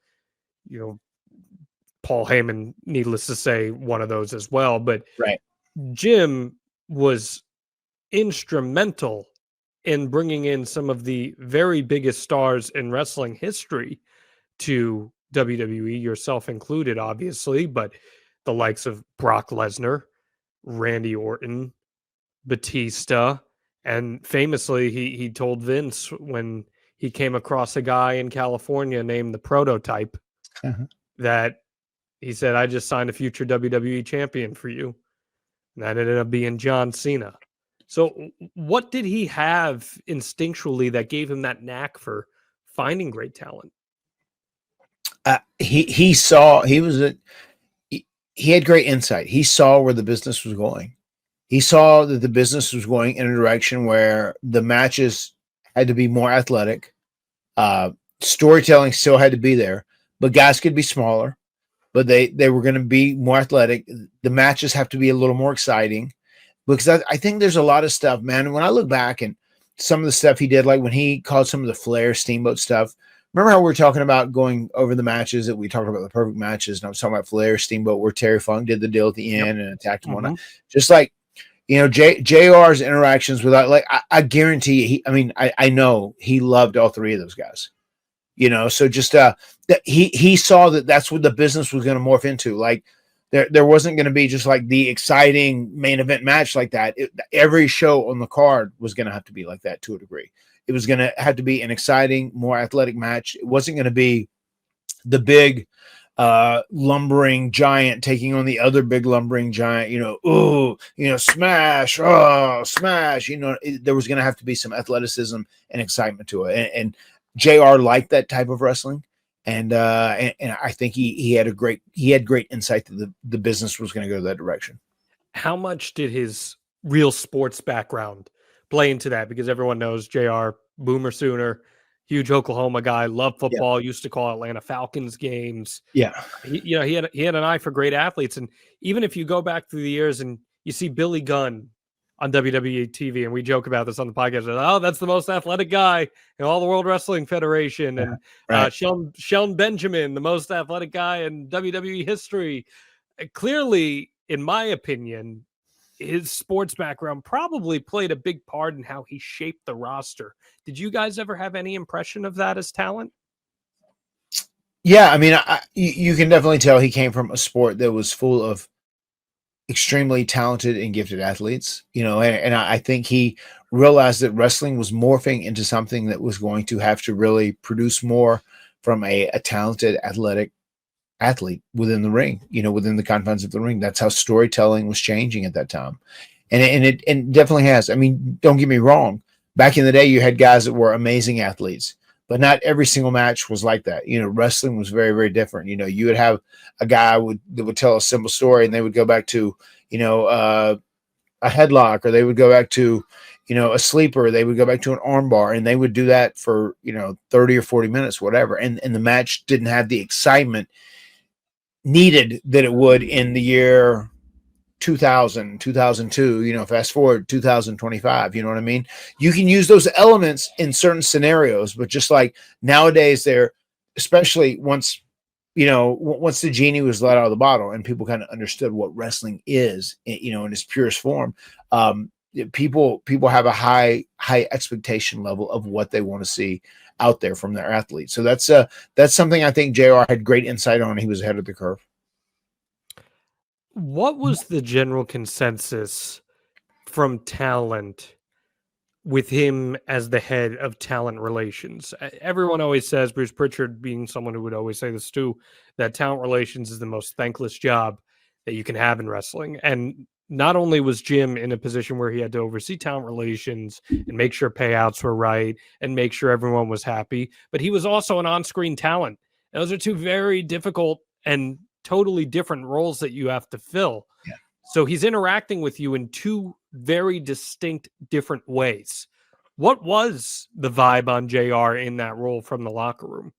Paul Heyman, needless to say, one of those as well. But right. Jim was instrumental in bringing in some of the very biggest stars in wrestling history to WWE, yourself included, obviously, but the likes of Brock Lesnar, Randy Orton, Batista, and famously, he told Vince when he came across a guy in California named the Prototype that he said, I just signed a future WWE champion for you. And that ended up being John Cena. So what did he have instinctually that gave him that knack for finding great talent? He had great insight. He saw where the business was going. He saw that the business was going in a direction where the matches had to be more athletic. Storytelling still had to be there, but guys could be smaller, but they were going to be more athletic. The matches have to be a little more exciting. Because I think there's a lot of stuff, man. When I look back and some of the stuff he did, like when he called some of the Flair Steamboat stuff, remember how we were talking about going over the matches, that we talked about the perfect matches, and I was talking about Flair Steamboat, where Terry Funk did the deal at the end and attacked him on it. Just like, JR's interactions with, like, I guarantee you, I know he loved all three of those guys. So just that he saw that that's what the business was going to morph into. Like there wasn't going to be just like the exciting main event match like that. Every show on the card was going to have to be like that to a degree. It was going to have to be an exciting, more athletic match. It wasn't going to be the big lumbering giant taking on the other big lumbering giant, smash, smash, there was going to have to be some athleticism and excitement to it. And JR liked that type of wrestling. And I think he had great insight that the business was going to go that direction. How much did his real sports background play into that? Because everyone knows JR, Boomer Sooner, huge Oklahoma guy, loved football, used to call Atlanta Falcons games. Yeah. He had an eye for great athletes. And even if you go back through the years and you see Billy Gunn on WWE TV, and we joke about this on the podcast, oh, that's the most athletic guy in all the World Wrestling Federation. And right. Shelton Benjamin, the most athletic guy in WWE history. Clearly, in my opinion, his sports background probably played a big part in how he shaped the roster. Did you guys ever have any impression of that as talent? Yeah, I mean, you can definitely tell he came from a sport that was full of extremely talented and gifted athletes, and I think he realized that wrestling was morphing into something that was going to have to really produce more from a talented athletic athlete within the ring, within the confines of the ring. That's how storytelling was changing at that time. And it definitely has. I mean, don't get me wrong. Back in the day, you had guys that were amazing athletes, but not every single match was like that. Wrestling was very, very different. You would have a guy that would tell a simple story, and they would go back to, a headlock, or they would go back to, a sleeper. They would go back to an armbar, and they would do that for, 30 or 40 minutes, whatever. And the match didn't have the excitement needed that it would in the year 2000, 2002, fast forward 2025, you know what I mean? You can use those elements in certain scenarios, but just like nowadays they're, especially once the genie was let out of the bottle and people kind of understood what wrestling is, in its purest form, people have a high expectation level of what they want to see out there from their athletes. So that's something I think JR had great insight on. He was ahead of the curve. What was the general consensus from talent with him as the head of talent relations? Everyone always says, Bruce Pritchard being someone who would always say this too, that talent relations is the most thankless job that you can have in wrestling. And not only was Jim in a position where he had to oversee talent relations and make sure payouts were right and make sure everyone was happy, but he was also an on-screen talent. And those are two very difficult and totally different roles that you have to fill. Yeah. So he's interacting with you in two very distinct different ways. What was the vibe on JR in that role from the locker room?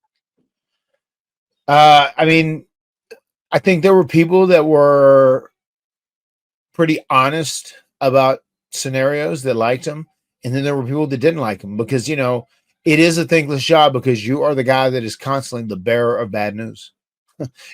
I mean, I think there were people that were pretty honest about scenarios that liked him. And then there were people that didn't like him because, it is a thankless job because you are the guy that is constantly the bearer of bad news.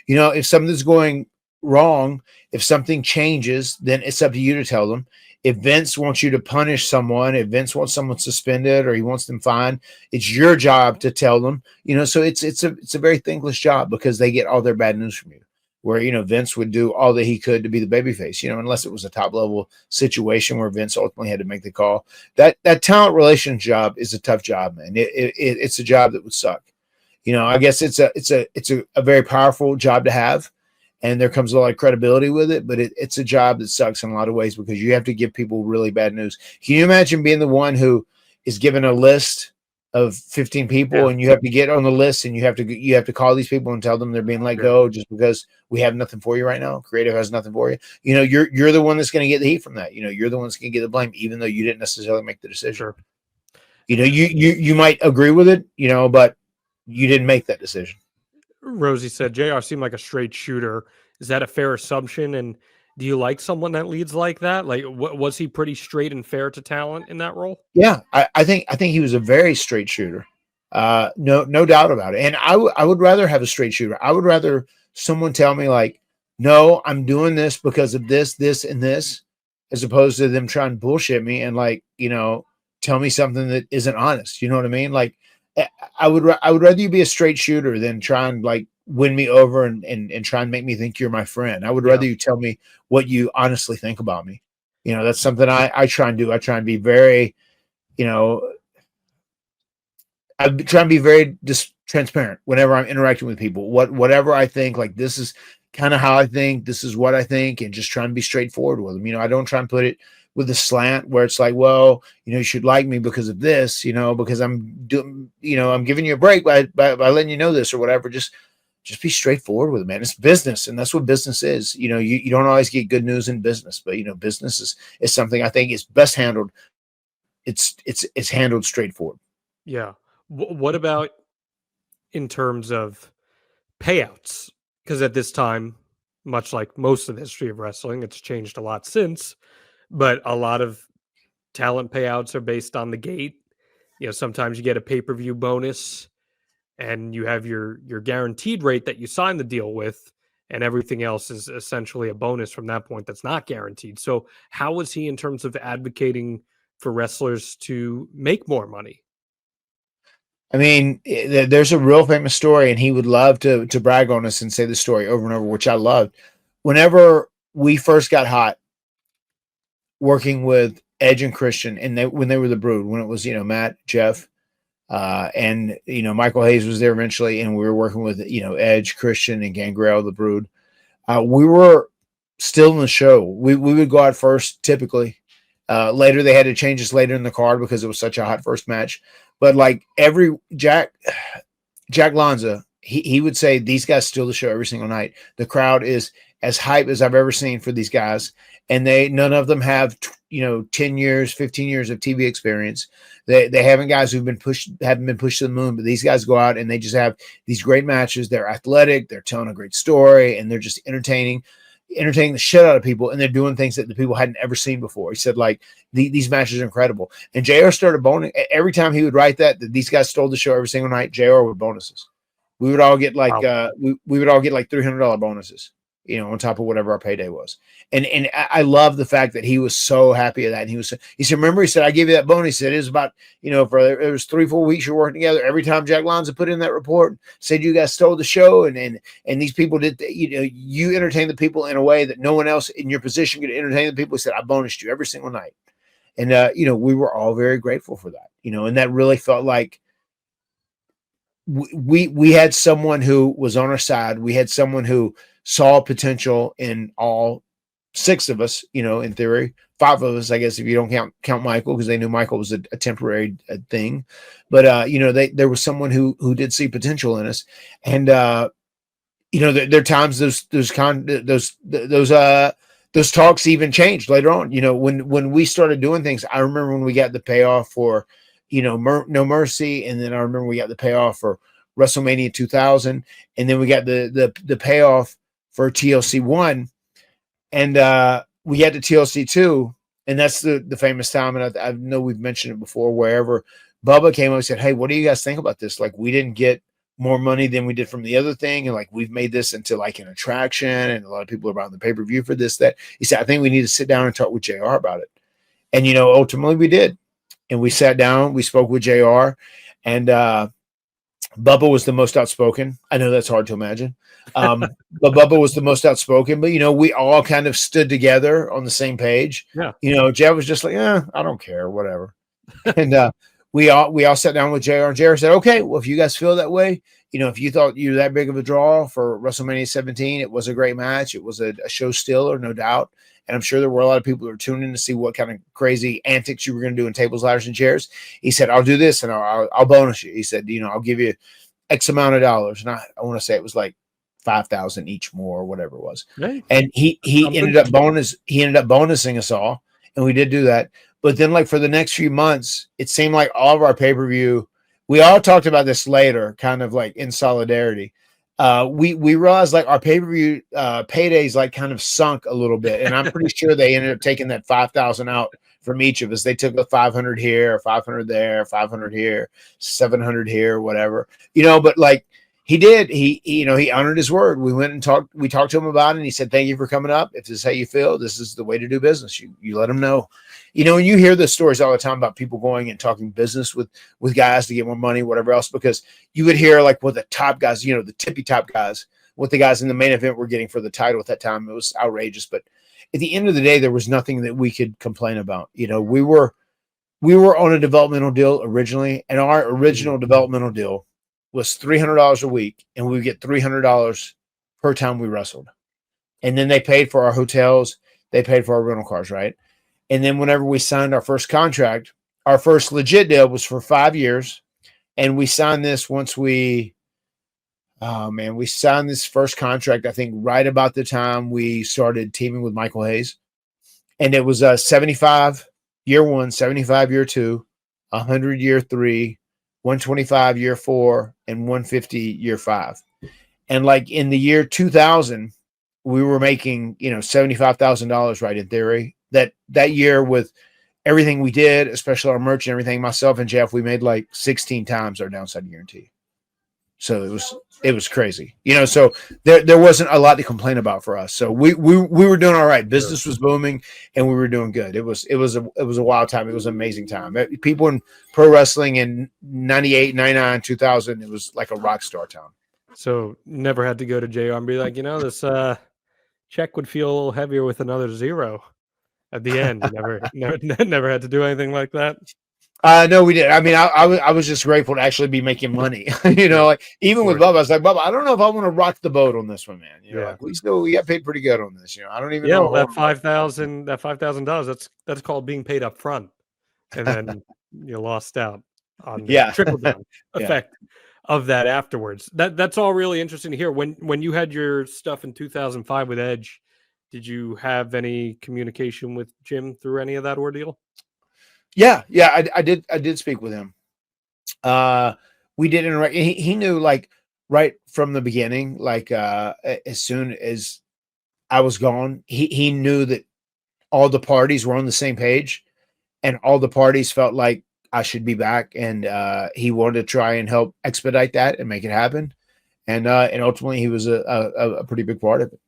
If something's going wrong, if something changes, then it's up to you to tell them. If Vince wants you to punish someone, if Vince wants someone suspended or he wants them fined, it's your job to tell them. So it's a very thankless job because they get all their bad news from you. Where Vince would do all that he could to be the babyface, unless it was a top level situation where Vince ultimately had to make the call. That talent relations job is a tough job, man. It's a job that would suck. I guess it's a very powerful job to have, and there comes a lot of credibility with it, but it's a job that sucks in a lot of ways because you have to give people really bad news. Can you imagine being the one who is given a list of 15 people and you have to get on the list and you have to call these people and tell them they're being let go just because we have nothing for you right now? Creative has nothing for you. You're the one that's going to get the heat from that. You're the one that's going to get the blame, even though you didn't necessarily make the decision. Sure. You might agree with it, but you didn't make that decision. Rosie said JR seemed like a straight shooter. Is that a fair assumption? And do you like someone that leads like that? Like, was he pretty straight and fair to talent in that role? Yeah, I think he was a very straight shooter. No doubt about it. And I would rather have a straight shooter. I would rather someone tell me like, no, I'm doing this because of this, this, and this, as opposed to them trying to bullshit me and tell me something that isn't honest. You know what I mean? Like, I would rather you be a straight shooter than try and like win me over and try and make me think you're my friend. I would Yeah. rather you tell me what you honestly think about me. You know, that's something I try and do. I try and be very, you know, I try and be very just transparent whenever I'm interacting with people. Whatever I think, like this is kind of how I think, this is what I think, and just try and be straightforward with them. You know, I don't try and put it with a slant where it's like, well, you know, you should like me because of this, you know, because I'm doing, you know, I'm giving you a break by letting you know this or whatever. Just be straightforward with it, man. It's business, and that's what business is. You know, you don't always get good news in business, but you know, business is something I think is best handled. It's handled straightforward. Yeah. What about in terms of payouts? Because at this time, much like most of the history of wrestling, it's changed a lot since, but a lot of talent payouts are based on the gate. You know, sometimes you get a pay-per-view bonus and you have your guaranteed rate that you sign the deal with, and everything else is essentially a bonus from that point that's not guaranteed. So how was he in terms of advocating for wrestlers to make more money? I mean, there's a real famous story, and he would love to brag on us and say the story over and over, which I loved. Whenever we first got hot, working with Edge and Christian, and when they were the Brood, when it was Matt, Jeff, and Michael Hayes was there eventually, and we were working with Edge, Christian, and Gangrel, the Brood. We were still in the show. We would go out first typically. Later they had to change us later in the card because it was such a hot first match. But like every Jack Lanza, he would say these guys steal the show every single night. The crowd is as hype as I've ever seen for these guys, and none of them have 10 years, 15 years of TV experience. They haven't guys haven't been pushed to the moon, but these guys go out and they just have these great matches. They're athletic, they're telling a great story, and they're just entertaining the shit out of people, and they're doing things that the people hadn't ever seen before. He said, like, these matches are incredible. And JR started boning every time he would write that these guys stole the show every single night. JR would bonuses. We would all get like Wow. we would all get like $300 bonuses, on top of whatever our payday was. And I love the fact that he was so happy of that. And he said, remember, he said, I gave you that bonus. He said, it was about, for it was 3-4 weeks you're working together. Every time Jack Lanza put in that report, said you guys stole the show. And these people did, you entertained the people in a way that no one else in your position could entertain the people. He said, I bonused you every single night. And, we were all very grateful for that, and that really felt like we had someone who was on our side. We had someone who saw potential in all 6 of us, in theory, 5 of us, I guess, if you don't count Michael, because they knew Michael was a temporary thing. But, there was someone who did see potential in us. And, there are times those talks even changed later on. When we started doing things, I remember when we got the payoff for, No Mercy. And then I remember we got the payoff for WrestleMania 2000. And then we got the payoff for TLC 1. And we got to TLC 2. And that's the famous time. And I know we've mentioned it before, wherever Bubba came up and said, hey, what do you guys think about this? Like, we didn't get more money than we did from the other thing. And like, we've made this into like an attraction. And a lot of people are buying the pay-per-view for this, that. He said, I think we need to sit down and talk with JR about it. And, ultimately we did. And we sat down, we spoke with JR, and Bubba was the most outspoken. I know that's hard to imagine. But Bubba was the most outspoken. But, we all kind of stood together on the same page. Yeah. Jeff was just like, I don't care, whatever. And we all sat down with JR, and JR said, okay, well, if you guys feel that way, if you thought you were that big of a draw for WrestleMania 17, it was a great match. It was a show stealer, no doubt. And I'm sure there were a lot of people who were tuning in to see what kind of crazy antics you were going to do in tables, ladders, and chairs. He said, I'll do this, and I'll bonus you. He said, I'll give you X amount of dollars. And I want to say it was like 5,000 each more, or whatever it was. Right. And he ended up bonusing us all. And we did do that. But then, like, for the next few months, it seemed like all of our pay-per-view, we all talked about this later, kind of like in solidarity. We realized like our pay-per-view paydays like kind of sunk a little bit. And I'm pretty sure they ended up taking that 5,000 out from each of us. They took the 500 here, 500 there, 500 here, 700 here, whatever, but like he did, he honored his word. We went and we talked to him about it, and he said, thank you for coming up. If this is how you feel, this is the way to do business. You let him know. You know, and you hear the stories all the time about people going and talking business with guys to get more money, whatever else, because you would hear like what the top guys, you know, the tippy top guys, what the guys in the main event were getting for the title at that time. It was outrageous. But at the end of the day, there was nothing that we could complain about. You know, we were on a developmental deal originally, and our original developmental deal was $300 a week, and we would get $300 per time we wrestled. And then they paid for our hotels, they paid for our rental cars, right? And then whenever we signed our first contract, our first legit deal was for 5 years. And we signed this once we signed this first contract, I think right about the time we started teaming with Michael Hayes. And it was a 75 year one, 75 year two, 100 year three, 125 year four, and 150 year five. And like in the year 2000, we were making, you know, $75,000, right, in theory. That year with everything we did, especially our merch and everything, myself and Jeff, we made like 16 times our downside guarantee. So it was crazy, you know. So there wasn't a lot to complain about for us. So we were doing all right. Business was booming, and we were doing good. It was a wild time. It was an amazing time. People in pro wrestling in 98, 99, 2000, it was like a rock star time. So never had to go to JR and be like, you know, this check would feel a little heavier with another zero at the end. You never had to do anything like that. No, we did. I mean, I was just grateful to actually be making money. You know, like even with Bubba, I was like, Bubba, I don't know if I want to rock the boat on this one, man. You know, like we got paid pretty good on this. You know, I don't even know. Well, that $5,000, that's called being paid up front, and then you lost out on the trickle down effect of that afterwards. That's all really interesting to hear. When you had your stuff in 2005 with Edge, did you have any communication with Jim through any of that ordeal? Yeah, I did speak with him. We did interact. He knew, like, right from the beginning, like as soon as I was gone, he knew that all the parties were on the same page, and all the parties felt like I should be back, and he wanted to try and help expedite that and make it happen. And ultimately, he was a pretty big part of it.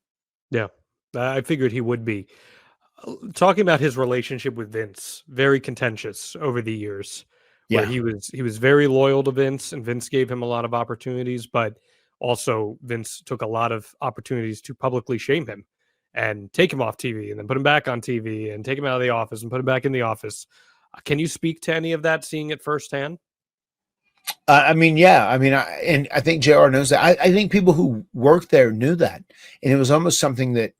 Yeah, I figured he would be. Talking about his relationship with Vince, very contentious over the years. Where he was very loyal to Vince, and Vince gave him a lot of opportunities, but also Vince took a lot of opportunities to publicly shame him and take him off TV and then put him back on TV and take him out of the office and put him back in the office. Can you speak to any of that, seeing it firsthand? I mean, yeah. I mean, I think JR knows that. I think people who worked there knew that, and it was almost something that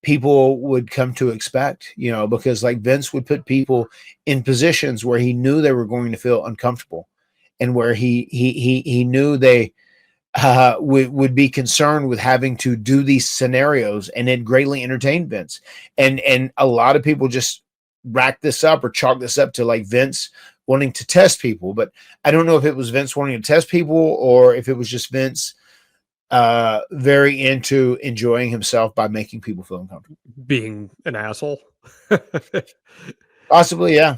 people would come to expect, you know, because like Vince would put people in positions where he knew they were going to feel uncomfortable, and where he knew they would be concerned with having to do these scenarios, and it greatly entertained Vince. And a lot of people just rack this up or chalk this up to like Vince wanting to test people, but I don't know if it was Vince wanting to test people or if it was just Vince very into enjoying himself by making people feel uncomfortable, being an asshole. Possibly. Yeah.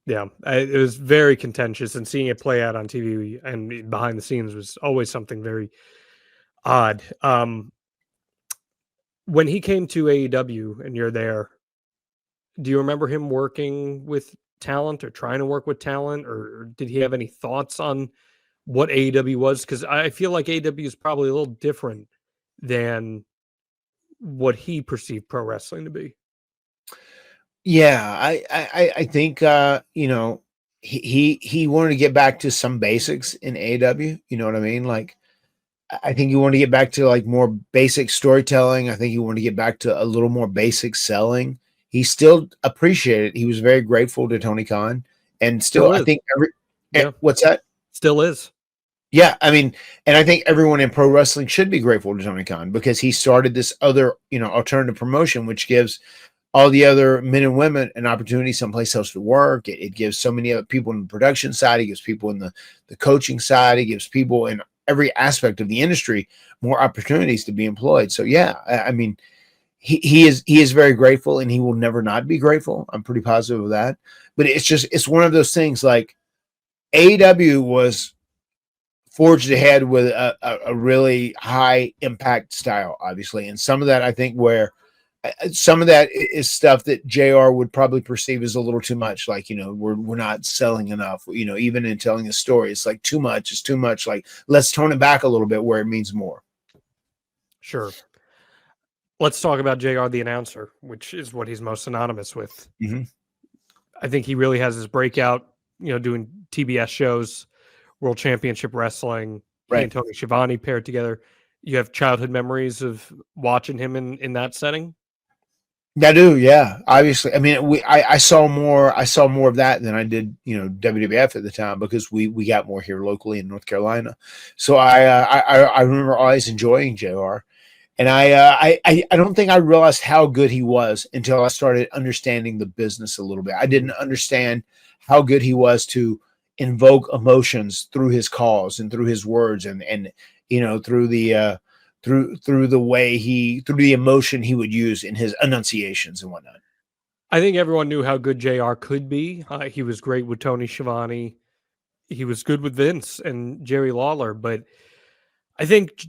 It was very contentious, and seeing it play out on TV and behind the scenes was always something very odd. When he came to AEW and you're there, do you remember him working with talent or trying to work with talent, or did he have any thoughts on what AEW was? Because I feel like AEW is probably a little different than what he perceived pro wrestling to be. Yeah, I think you know, he wanted to get back to some basics in AEW. You know what I mean? Like, I think he wanted to get back to like more basic storytelling. I think he wanted to get back to a little more basic selling. He still appreciated it. He was very grateful to Tony Khan, and still I think what's that? Still is. Yeah, I mean, and I think everyone in pro wrestling should be grateful to Tony Khan, because he started this other, you know, alternative promotion, which gives all the other men and women an opportunity someplace else to work. It gives so many other people in the production side. It gives people in the coaching side. It gives people in every aspect of the industry more opportunities to be employed. So yeah, I mean, he is very grateful, and he will never not be grateful. I'm pretty positive of that. But it's one of those things, like AEW was forged ahead with a really high impact style, obviously. And some of that, I think, where some of that is stuff that JR would probably perceive as a little too much. Like, we're not selling enough, even in telling a story, it's like too much. It's too much. Like, let's tone it back a little bit where it means more. Sure. Let's talk about JR, the announcer, which is what he's most synonymous with. Mm-hmm. I think he really has his breakout, doing TBS shows, World Championship Wrestling. He Right. and Tony Schiavone paired together. You have childhood memories of watching him in that setting? I do, yeah. Obviously, I mean, I saw more of that than I did, WWF at the time, because we got more here locally in North Carolina. So I remember always enjoying JR, and I don't think I realized how good he was until I started understanding the business a little bit. I didn't understand how good he was to invoke emotions through his calls and through his words, and through the through the emotion he would use in his enunciations and whatnot. I think everyone knew how good JR could be. He was great with Tony Schiavone. He was good with Vince and Jerry Lawler, but I think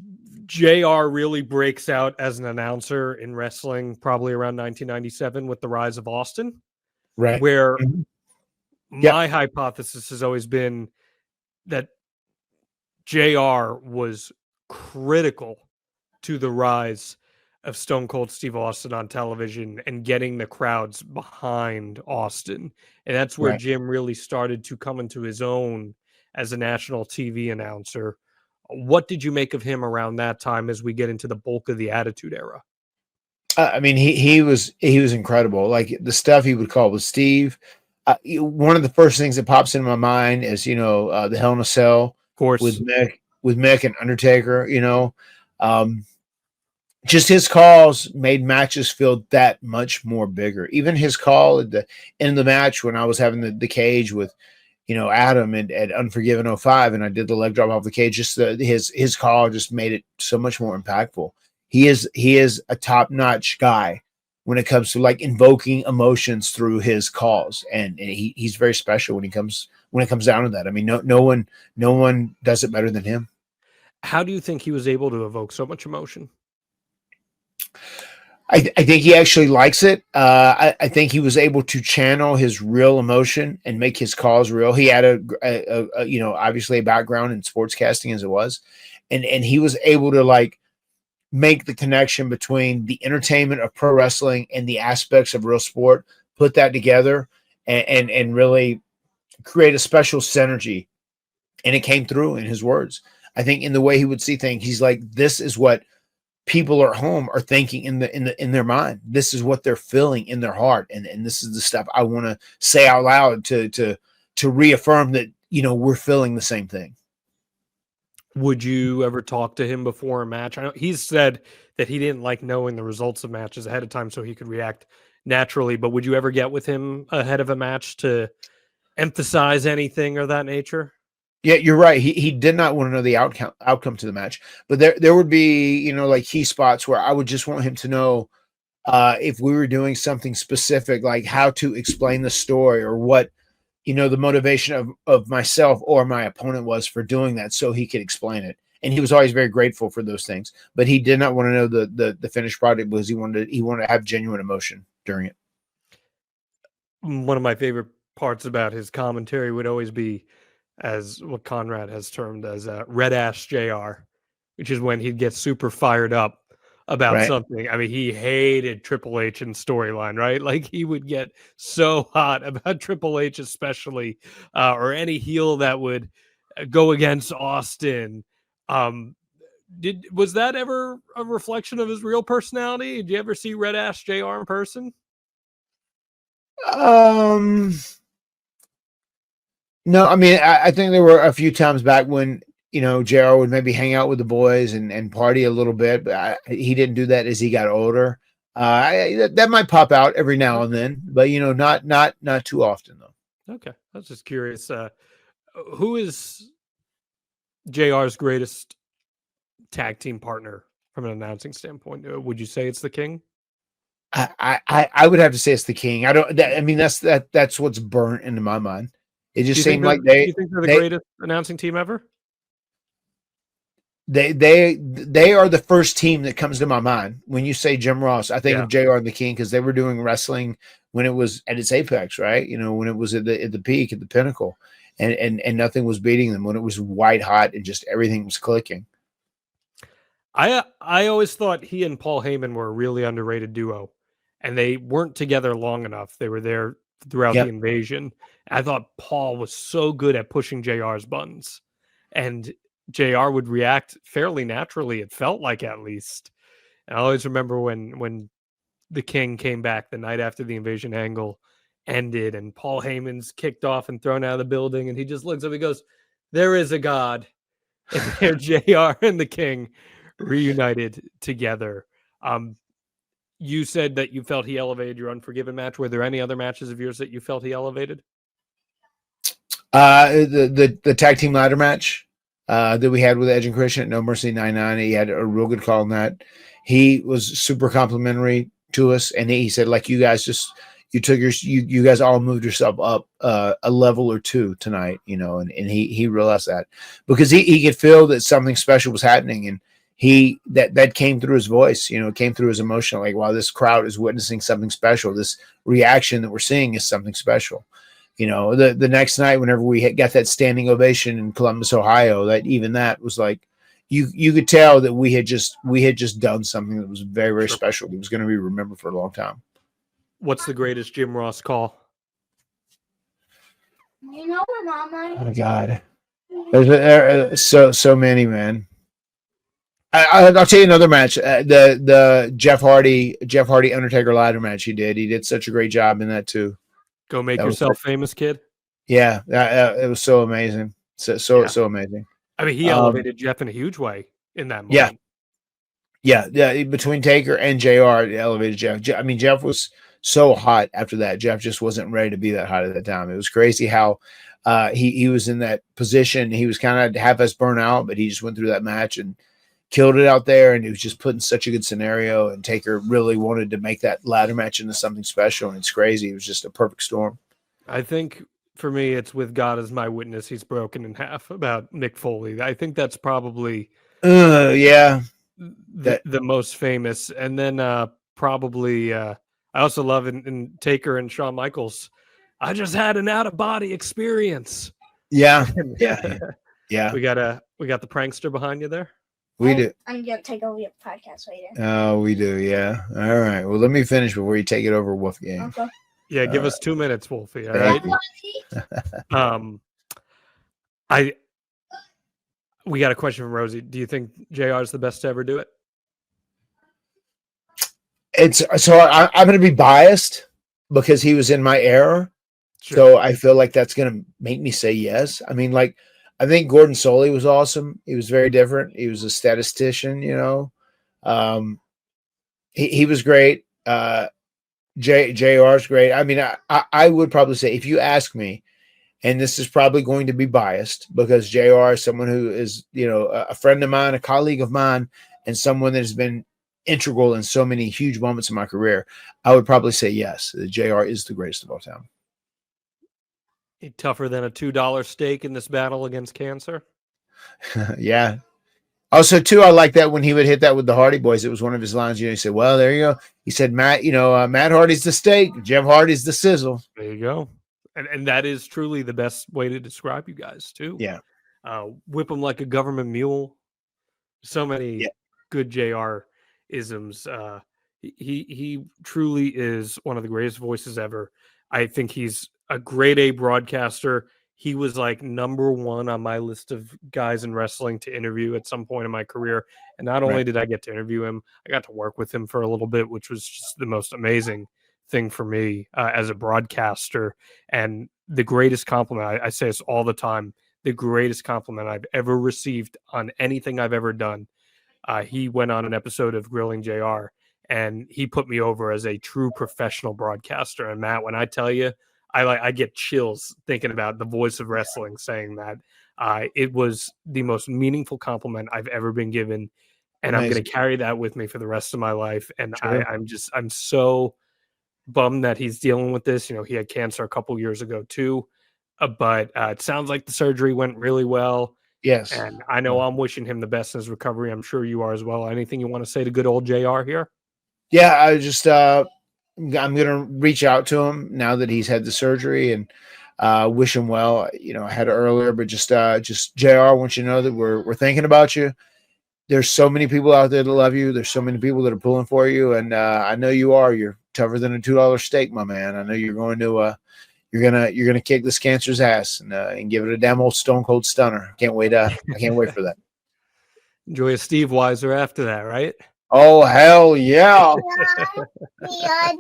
JR really breaks out as an announcer in wrestling probably around 1997 with the rise of Austin, Right. where Mm-hmm. my hypothesis has always been that JR was critical to the rise of Stone Cold Steve Austin on television and getting the crowds behind Austin. And that's where Right. Jim really started to come into his own as a national TV announcer. What did you make of him around that time as we get into the bulk of the Attitude Era? I mean, he was incredible. Like, the stuff he would call with Steve. One of the first things that pops into my mind is the Hell in a Cell Of course, with Mick and Undertaker. Just his calls made matches feel that much more bigger. Even his call at the end of the match when I was having the cage with Adam at Unforgiven 05, and I did the leg drop off the cage. Just his call just made it so much more impactful. He is a top notch guy when it comes to like invoking emotions through his calls, and he's very special when it comes down to that. I mean, no one does it better than him. how do you think he was able to evoke so much emotion? I think he actually likes it. I think he was able to channel his real emotion and make his calls real. He had a obviously a background in sportscasting as it was, and he was able to like make the connection between the entertainment of pro wrestling and the aspects of real sport, put that together, and really create a special synergy. And it came through in his words. I think in the way he would see things, he's like, this is what people at home are thinking in their mind. This is what they're feeling in their heart, and this is the stuff I want to say out loud to reaffirm that we're feeling the same thing. Would you ever talk to him before a match? I know he's said that he didn't like knowing the results of matches ahead of time so he could react naturally, but would you ever get with him ahead of a match to emphasize anything or that nature? Yeah, you're right. He did not want to know the outcome to the match, but there would be like key spots where I would just want him to know if we were doing something specific, like how to explain the story, or what the motivation of myself or my opponent was for doing that, so he could explain it. And he was always very grateful for those things, but he did not want to know the finished product, because he wanted to have genuine emotion during it. One of my favorite parts about his commentary would always be, as what Conrad has termed as red ass JR, which is when he'd get super fired up about Right. something. I mean, he hated Triple H and storyline, right? Like, he would get so hot about Triple H, especially, or any heel that would go against Austin. Was that ever a reflection of his real personality? Did you ever see red ass JR in person? No, I mean, I think there were a few times back when JR would maybe hang out with the boys and party a little bit, but he didn't do that as he got older. That might pop out every now and then, but not too often though. Okay, I was just curious. Who is JR's greatest tag team partner from an announcing standpoint? Would you say it's the King? I would have to say it's the King. I mean, that's what's burnt into my mind. It just seemed like do you think they're the greatest announcing team ever? they are the first team that comes to my mind when you say Jim Ross. I think Yeah. of JR and the King because they were doing wrestling when it was at its apex, right? You know, when it was at the peak, at the pinnacle, and nothing was beating them, when it was white hot and just everything was clicking. I always thought he and Paul Heyman were a really underrated duo, and they weren't together long enough. They were there throughout the Yep. invasion. I thought Paul was so good at pushing JR's buttons, and JR would react fairly naturally. It felt like, at least. And I always remember when the King came back the night after the invasion angle ended, and Paul Heyman's kicked off and thrown out of the building, and he just looks up. He goes, "There is a God." And there, JR and the King reunited together. You said that you felt he elevated your Unforgiven match. Were there any other matches of yours that you felt he elevated? The tag team ladder match that we had with Edge and Christian at No Mercy 99. He had a real good call on that. He was super complimentary to us, and he said, like, you guys just you guys all moved yourself up a level or two tonight, you know, and he realized that because he could feel that something special was happening, and that came through his voice, you know, it came through his emotion, like, wow, this crowd is witnessing something special. This reaction that we're seeing is something special. You know, the next night, whenever we got that standing ovation in Columbus, Ohio, that was like, you could tell that we had just done something that was very, very special. That was going to be remembered for a long time. What's the greatest Jim Ross call? You know what, Mama? Oh God, there's so many, man. I'll tell you another match. The Jeff Hardy Undertaker ladder match he did such a great job in that too. Go make yourself famous, kid. Yeah, it was so amazing. So amazing. I mean, he elevated Jeff in a huge way in that moment. Yeah. Between Taker and JR, it elevated Jeff. I mean, Jeff was so hot after that. Jeff just wasn't ready to be that hot at that time. It was crazy how he was in that position. He was kind of half as burnt out, but he just went through that match and killed it out there. And he was just put in such a good scenario. And Taker really wanted to make that ladder match into something special. And it's crazy. It was just a perfect storm. I think for me, it's with God as my witness, he's broken in half about Mick Foley. I think that's probably the most famous. And then probably I also love in Taker and Shawn Michaels, I just had an out-of-body experience. Yeah. We got the prankster behind you there. We do. I'm gonna take over your podcast later. Oh, we do, yeah. All right. Well, let me finish before you take it over, Wolfgang. Okay. Yeah, give us 2 minutes, Wolfie. All right. We got a question from Rosie. Do you think JR is the best to ever do it? I'm going to be biased because he was in my era. Sure. So I feel like that's going to make me say yes. I mean, like, I think Gordon Soley was awesome. He was very different. He was a statistician, you know. He was great. JR's great. I mean, I would probably say, if you ask me, and this is probably going to be biased because JR is someone who is, you know, a friend of mine, a colleague of mine, and someone that has been integral in so many huge moments in my career, I would probably say yes. JR is the greatest of all time. Tougher than a $2 steak in this battle against cancer. Yeah. Also, too, I like that when he would hit that with the Hardy Boys. It was one of his lines. You know, he said, "Well, there you go." He said, "Matt, you know, Matt Hardy's the steak, Jeff Hardy's the sizzle." There you go. And that is truly the best way to describe you guys too. Yeah. Whip him like a government mule. So many good JR isms. He truly is one of the greatest voices ever. I think he's a grade A broadcaster. He was like #1 on my list of guys in wrestling to interview at some point in my career. And not only did I get to interview him, I got to work with him for a little bit, which was just the most amazing thing for me as a broadcaster. And the greatest compliment, I say this all the time, the greatest compliment I've ever received on anything I've ever done. He went on an episode of Grilling JR, and he put me over as a true professional broadcaster. And Matt, when I tell you, I get chills thinking about the voice of wrestling saying that. It was the most meaningful compliment I've ever been given, and amazing. I'm going to carry that with me for the rest of my life. And I'm so bummed that he's dealing with this. You know, he had cancer a couple years ago too, but it sounds like the surgery went really well. Yes. And I know I'm wishing him the best in his recovery. I'm sure you are as well. Anything you want to say to good old JR here? Yeah, I just I'm gonna reach out to him now that he's had the surgery and wish him well. You know, I had it earlier, but just JR, I want you to know that we're thinking about you. There's so many people out there that love you. There's so many people that are pulling for you, and I know you are. You're tougher than a $2 steak, my man. I know you're going to you're gonna kick this cancer's ass and give it a damn old stone cold stunner. Can't wait. I can't wait for that. Enjoy a Steve Weiser after that, right? Oh hell yeah! Yeah.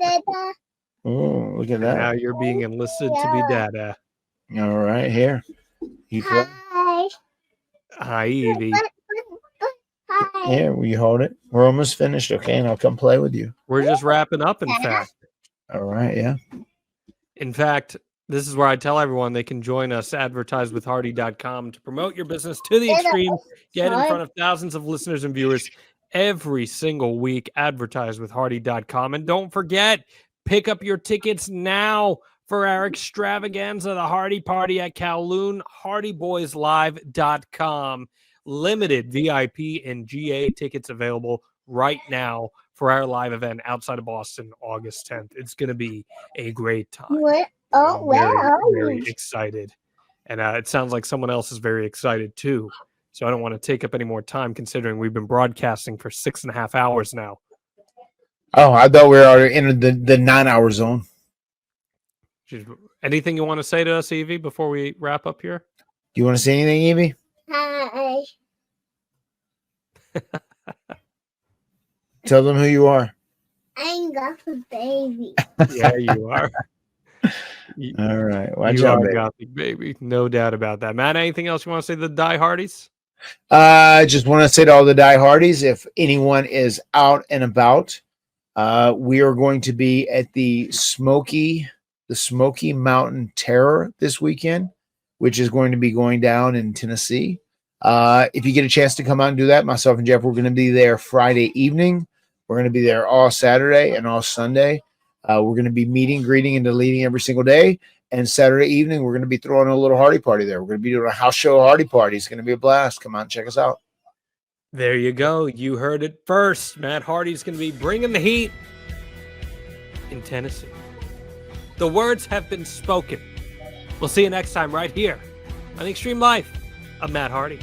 Oh, look at And now that. you're being enlisted to be dada. All right, here. You play. Hi. Hi, Evie. Hi. Here, will you hold it? We're almost finished, okay? And I'll come play with you. We're just wrapping up, in fact. All right, yeah. In fact, this is where I tell everyone they can join us, advertisewithhardy.com, to promote your business to the extreme, get in front of thousands of listeners and viewers every single week, advertisewithhardy.com. And don't forget, pick up your tickets now for our extravaganza, the Hardy Party at Kowloon, hardyboyslive.com. Limited VIP and GA tickets available right now for our live event outside of Boston, August 10th. It's going to be a great time. What? Oh, I'm where are very you? excited. And it sounds like someone else is very excited too. So I don't want to take up any more time considering we've been broadcasting for 6.5 hours now. Oh, I thought we were already in the 9-hour zone. Anything you want to say to us, Evie, before we wrap up here? Do you want to say anything, Evie? Hi. Tell them who you are. I'm Gothic baby. Yeah, you are. All right. Watch You out, are baby. Gothic baby. No doubt about that. Matt, anything else you want to say to the Die Hardies? I just want to say to all the diehardies, if anyone is out and about, we are going to be at the Smoky Mountain Terror this weekend, which is going to be going down in Tennessee. If you get a chance to come out and do that, myself and Jeff, we're going to be there Friday evening. We're going to be there all Saturday and all Sunday. We're going to be meeting, greeting, and deleting every single day. And Saturday evening, we're going to be throwing a little Hardy party there. We're going to be doing a house show Hardy party. It's going to be a blast. Come on, and check us out. There you go. You heard it first. Matt Hardy's going to be bringing the heat in Tennessee. The words have been spoken. We'll see you next time right here on The Extreme Life of Matt Hardy.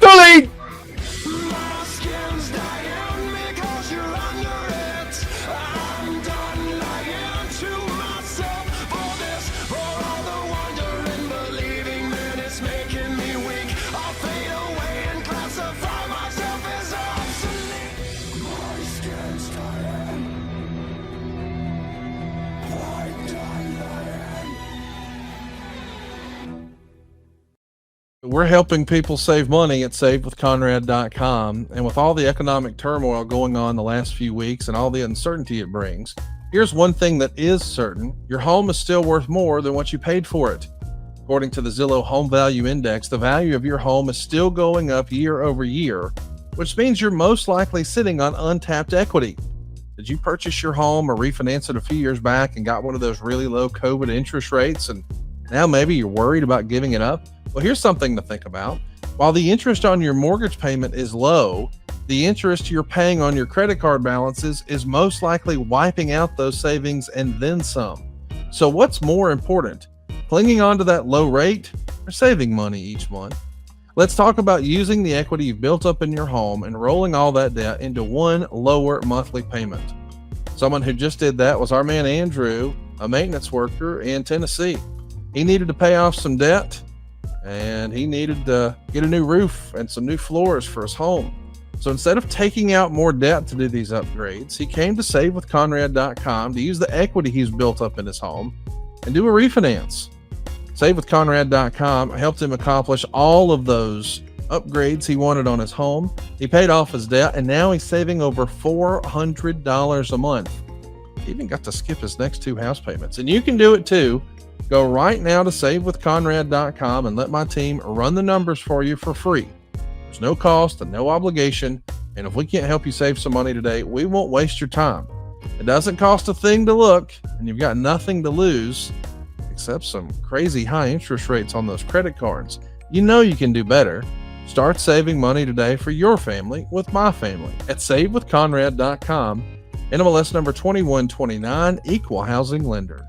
Delete! My skin's dying because you're under it. I'm done lying to myself for this, for all the wonder and believing that it's making me weak. I'll fade away and classify myself as obsolete. My skin's dying. I'm done lying. We're helping people save money at savewithconrad.com. And with all the economic turmoil going on the last few weeks and all the uncertainty it brings, here's one thing that is certain. Your home is still worth more than what you paid for it. According to the Zillow Home Value Index, the value of your home is still going up year over year, which means you're most likely sitting on untapped equity. Did you purchase your home or refinance it a few years back and got one of those really low COVID interest rates, and now maybe you're worried about giving it up? Well, here's something to think about. While the interest on your mortgage payment is low, the interest you're paying on your credit card balances is most likely wiping out those savings and then some. So what's more important, clinging on to that low rate or saving money each month? Let's talk about using the equity you've built up in your home and rolling all that debt into one lower monthly payment. Someone who just did that was our man Andrew, a maintenance worker in Tennessee. He needed to pay off some debt, and he needed to get a new roof and some new floors for his home. So instead of taking out more debt to do these upgrades, he came to savewithconrad.com to use the equity he's built up in his home and do a refinance. Savewithconrad.com helped him accomplish all of those upgrades he wanted on his home. He paid off his debt, and now he's saving over $400 a month. He even got to skip his next 2 house payments. And you can do it too. Go right now to savewithconrad.com and let my team run the numbers for you for free. There's no cost and no obligation. And if we can't help you save some money today, we won't waste your time. It doesn't cost a thing to look, and you've got nothing to lose except some crazy high interest rates on those credit cards. You know you can do better. Start saving money today for your family with my family at savewithconrad.com. NMLS number 2129, equal housing lender.